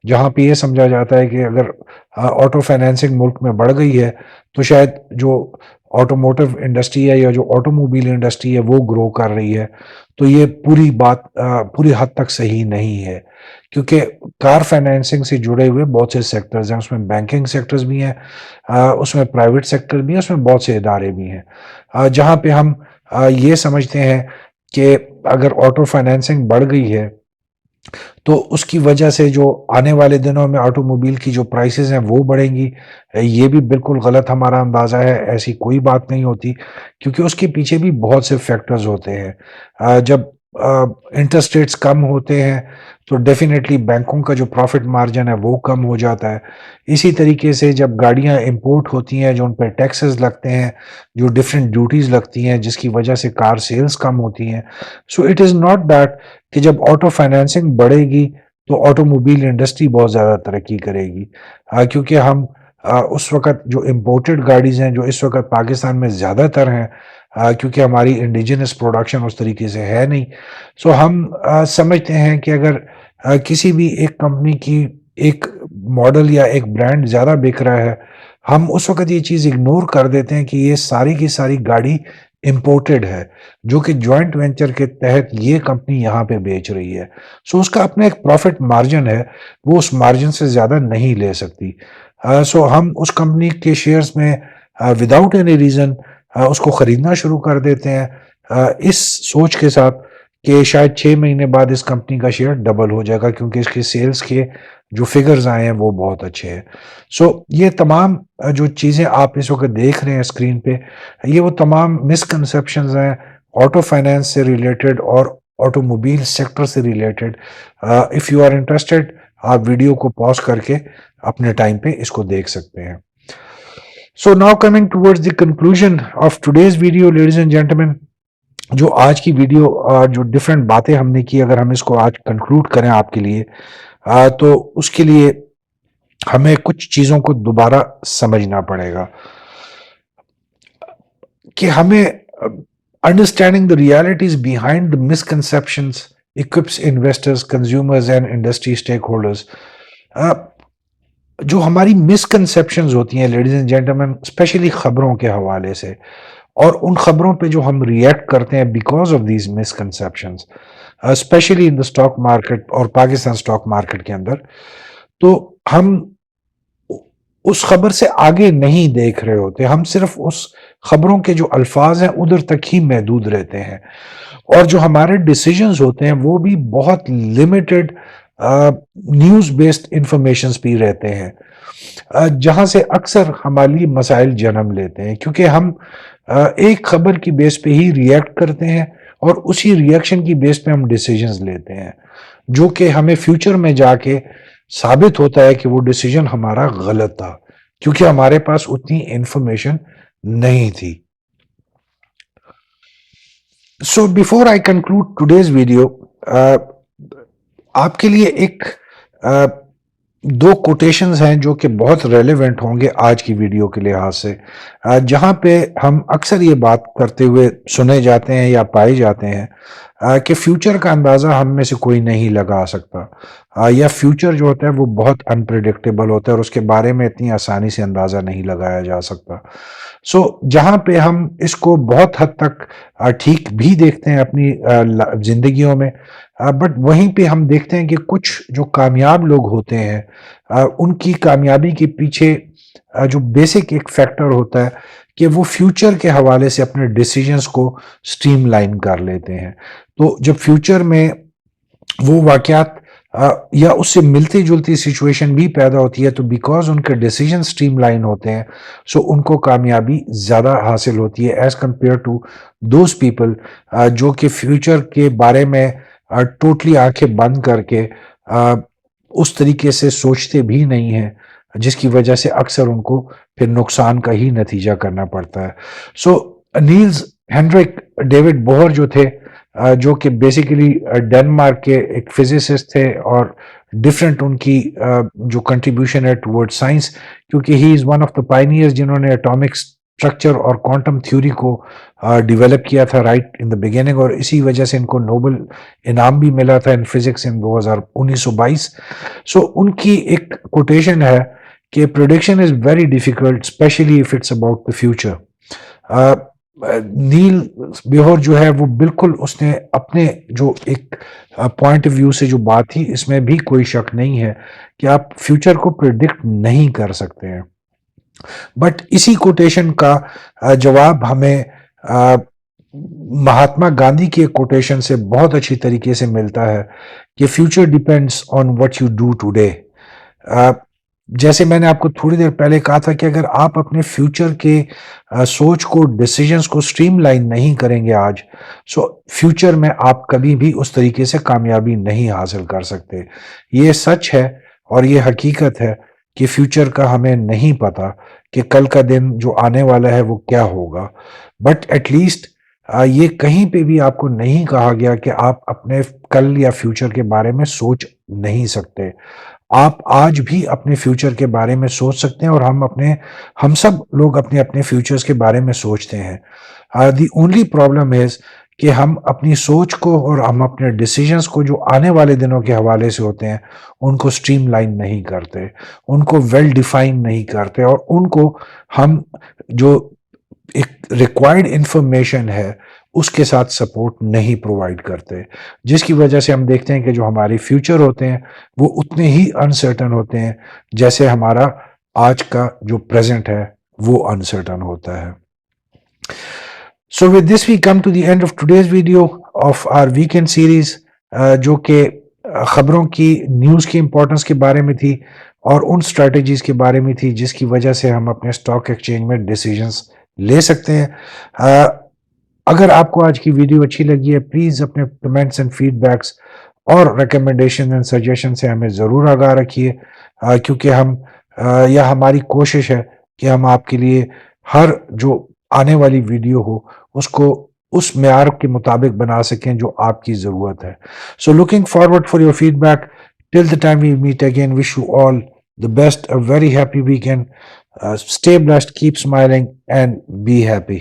Speaker 1: جہاں پہ یہ سمجھا جاتا ہے کہ اگر آٹو فائنینسنگ ملک میں بڑھ گئی ہے تو شاید جو آٹوموٹیو انڈسٹری ہے یا جو آٹو موبائل انڈسٹری ہے وہ گرو کر رہی ہے. تو یہ پوری بات پوری حد تک صحیح نہیں ہے، کیونکہ کار فائنینسنگ سے جڑے ہوئے بہت سے سیکٹرز ہیں، اس میں بینکنگ سیکٹرز بھی ہیں، اس میں پرائیویٹ سیکٹر بھی ہیں، اس میں بہت سے ادارے بھی ہیں، جہاں پہ ہم یہ سمجھتے ہیں کہ اگر آٹو فائنینسنگ بڑھ گئی ہے تو اس کی وجہ سے جو آنے والے دنوں میں آٹو موبائل کی جو پرائسز ہیں وہ بڑھیں گی. یہ بھی بالکل غلط ہمارا اندازہ ہے، ایسی کوئی بات نہیں ہوتی، کیونکہ اس کے پیچھے بھی بہت سے فیکٹرز ہوتے ہیں. جب انٹرسٹ ریٹس کم ہوتے ہیں تو ڈیفینیٹلی بینکوں کا جو پروفٹ مارجن ہے وہ کم ہو جاتا ہے. اسی طریقے سے جب گاڑیاں امپورٹ ہوتی ہیں جو ان پہ ٹیکسز لگتے ہیں، جو ڈفرینٹ ڈیوٹیز لگتی ہیں جس کی وجہ سے کار سیلز کم ہوتی ہیں. So it is not that کہ جب آٹو فائنینسنگ بڑھے گی تو آٹو موبائل انڈسٹری بہت زیادہ ترقی کرے گی، کیونکہ ہم اس وقت جو امپورٹڈ گاڑیز ہیں جو اس وقت پاکستان میں زیادہ تر ہیں، کیونکہ ہماری انڈیجنس پروڈکشن اس طریقے سے ہے نہیں. سو ہم سمجھتے ہیں کہ اگر کسی بھی ایک کمپنی کی ایک ماڈل یا ایک برانڈ زیادہ بک رہا ہے، ہم اس وقت یہ چیز اگنور کر دیتے ہیں کہ یہ ساری کی ساری گاڑی امپورٹڈ ہے، جو کہ جوائنٹ وینچر کے تحت یہ کمپنی یہاں پہ بیچ رہی ہے. سو اس کا اپنا ایک پروفٹ مارجن ہے، وہ اس مارجن سے زیادہ نہیں لے سکتی. سو ہم اس کمپنی کے شیئرز میں وداؤٹ اینی ریزن اس کو خریدنا شروع کر دیتے ہیں اس سوچ کے ساتھ کہ شاید 6 مہینے بعد اس کمپنی کا شیئر ڈبل ہو جائے گا کیونکہ اس کے سیلز کے جو فگرز آئے ہیں وہ بہت اچھے ہیں. سو یہ تمام جو چیزیں آپ اس وقت دیکھ رہے ہیں اسکرین پہ، یہ وہ تمام مسکنسیپشنز ہیں آٹو فائنینس سے ریلیٹڈ اور آٹو موبائل سیکٹر سے related. If you are interested, آپ ویڈیو کو پاز کر کے اپنے ٹائم پہ اس کو دیکھ سکتے ہیں. So now coming towards the conclusion of today's video, ladies and gentlemen, جو آج کی ویڈیو جو ڈفرینٹ باتیں ہم نے کی، اگر ہم اس کو آج کنکلوڈ کریں آپ کے لیے تو اس کے لیے ہمیں کچھ چیزوں کو دوبارہ سمجھنا پڑے گا کہ ہمیں understanding the realities behind the misconceptions equips investors, consumers and industry stakeholders. جو ہماری مسکنسیپشنز ہوتی ہیں لیڈیز اینڈ جینٹلمین، اسپیشلی خبروں کے حوالے سے، اور ان خبروں پہ جو ہم ریئیکٹ کرتے ہیں because of these misconceptions, especially in the stock market اور پاکستان اسٹاک مارکیٹ کے اندر، تو ہم اس خبر سے آگے نہیں دیکھ رہے ہوتے، ہم صرف اس خبروں کے جو الفاظ ہیں ادھر تک ہی محدود رہتے ہیں، اور جو ہمارے ڈیسیجنز ہوتے ہیں وہ بھی بہت لمیٹڈ نیوز بیسڈ انفارمیشنز بھی رہتے ہیں، جہاں سے اکثر ہماری مسائل جنم لیتے ہیں کیونکہ ہم ایک خبر کی بیس پہ ہی ریئیکٹ کرتے ہیں اور اسی ریئیکشن کی بیس پہ ہم ڈیسیجنز لیتے ہیں، جو کہ ہمیں فیوچر میں جا کے ثابت ہوتا ہے کہ وہ ڈیسیجن ہمارا غلط تھا کیونکہ ہمارے پاس اتنی انفارمیشن نہیں تھی. So before I conclude today's video, آپ کے لیے ایک دو کوٹیشنز ہیں جو کہ بہت ریلیونٹ ہوں گے آج کی ویڈیو کے لحاظ سے، جہاں پہ ہم اکثر یہ بات کرتے ہوئے سنے جاتے ہیں یا پائے جاتے ہیں کہ فیوچر کا اندازہ ہم میں سے کوئی نہیں لگا سکتا، یا فیوچر جو ہوتا ہے وہ بہت انپریڈکٹیبل ہوتا ہے اور اس کے بارے میں اتنی آسانی سے اندازہ نہیں لگایا جا سکتا. سو جہاں پہ ہم اس کو بہت حد تک ٹھیک بھی دیکھتے ہیں اپنی زندگیوں میں، بٹ وہیں پہ ہم دیکھتے ہیں کہ کچھ جو کامیاب لوگ ہوتے ہیں ان کی کامیابی کے پیچھے جو بیسک ایک فیکٹر ہوتا ہے کہ وہ فیوچر کے حوالے سے اپنے ڈیسیجنز کو سٹریم لائن کر لیتے ہیں. تو جب فیوچر میں وہ واقعات یا اس سے ملتی جلتی سچویشن بھی پیدا ہوتی ہے تو بیکاز ان کے ڈیسیجن سٹریم لائن ہوتے ہیں، سو ان کو کامیابی زیادہ حاصل ہوتی ہے as compared to those people جو کہ فیوچر کے بارے میں ٹوٹلی آنکھیں بند کر کے اس طریقے سے سوچتے بھی نہیں ہیں، جس کی وجہ سے اکثر ان کو پھر نقصان کا ہی نتیجہ کرنا پڑتا ہے. سو نیلز ہینڈرک ڈیوڈ بوہر جو تھے، جو کہ بیسیکلی ڈنمارک کے ایک فزسسٹ تھے اور ڈفرینٹ ان کی جو کنٹریبیوشن ہے ٹورڈ سائنس، کیونکہ he is one of the pioneers جنہوں نے ایٹامک اسٹرکچر اور کوانٹم تھیوری کو ڈیولپ کیا تھا رائٹ ان دا بگننگ، اور اسی وجہ سے ان کو نوبل انعام بھی ملا تھا ان فزکس ان 1922. سو ان کی ایک کوٹیشن ہے کہ prediction is very difficult especially if it's about the future. Niels Bohr جو ہے وہ بالکل اس نے اپنے جو ایک پوائنٹ آف ویو سے جو بات تھی، اس میں بھی کوئی شک نہیں ہے کہ آپ فیوچر کو پریڈکٹ نہیں کر سکتے ہیں. بٹ اسی کوٹیشن کا جواب ہمیں مہاتما گاندھی کی ایک کوٹیشن سے بہت اچھی طریقے سے ملتا ہے کہ future depends on what you do today. جیسے میں نے آپ کو تھوڑی دیر پہلے کہا تھا کہ اگر آپ اپنے فیوچر کے سوچ کو، ڈیسیجنز کو سٹریم لائن نہیں کریں گے آج، سو فیوچر میں آپ کبھی بھی اس طریقے سے کامیابی نہیں حاصل کر سکتے. یہ سچ ہے اور یہ حقیقت ہے کہ فیوچر کا ہمیں نہیں پتا کہ کل کا دن جو آنے والا ہے وہ کیا ہوگا، بٹ ایٹ لیسٹ یہ کہیں پہ بھی آپ کو نہیں کہا گیا کہ آپ اپنے کل یا فیوچر کے بارے میں سوچ نہیں سکتے. آپ آج بھی اپنے فیوچر کے بارے میں سوچ سکتے ہیں، اور ہم سب لوگ اپنے اپنے فیوچرز کے بارے میں سوچتے ہیں. دی اونلی پرابلم از کہ ہم اپنی سوچ کو اور ہم اپنے ڈیسیجنز کو جو آنے والے دنوں کے حوالے سے ہوتے ہیں ان کو سٹریم لائن نہیں کرتے، ان کو ویل ڈیفائن نہیں کرتے، اور ان کو ہم جو ایک ریکوائرڈ انفارمیشن ہے اس کے ساتھ سپورٹ نہیں پرووائڈ کرتے، جس کی وجہ سے ہم دیکھتے ہیں کہ جو ہمارے فیوچر ہوتے ہیں وہ اتنے ہی انسرٹن ہوتے ہیں جیسے ہمارا آج کا جو پریزنٹ ہے وہ انسرٹن ہوتا ہے. So with this we come to the end of today's video of our weekend series, جو کہ خبروں کی نیوز کی امپورٹنس کے بارے میں تھی اور ان اسٹریٹجیز کے بارے میں تھی جس کی وجہ سے ہم اپنے اسٹاک ایکسچینج میں ڈیسیجنس لے سکتے ہیں. اگر آپ کو آج کی ویڈیو اچھی لگی ہے پلیز اپنے کمنٹس اینڈ فیڈ بیکس اور ریکمنڈیشن اینڈ سجیشن سے ہمیں ضرور آگاہ رکھیے, کیونکہ یا ہماری کوشش ہے کہ ہم آپ کے لیے ہر جو آنے والی ویڈیو ہو اس کو اس معیار کے مطابق بنا سکیں جو آپ کی ضرورت ہے. So looking forward for your feedback. Till the time we meet again, wish you all the best, a very happy weekend. Stay blessed, keep smiling and be happy.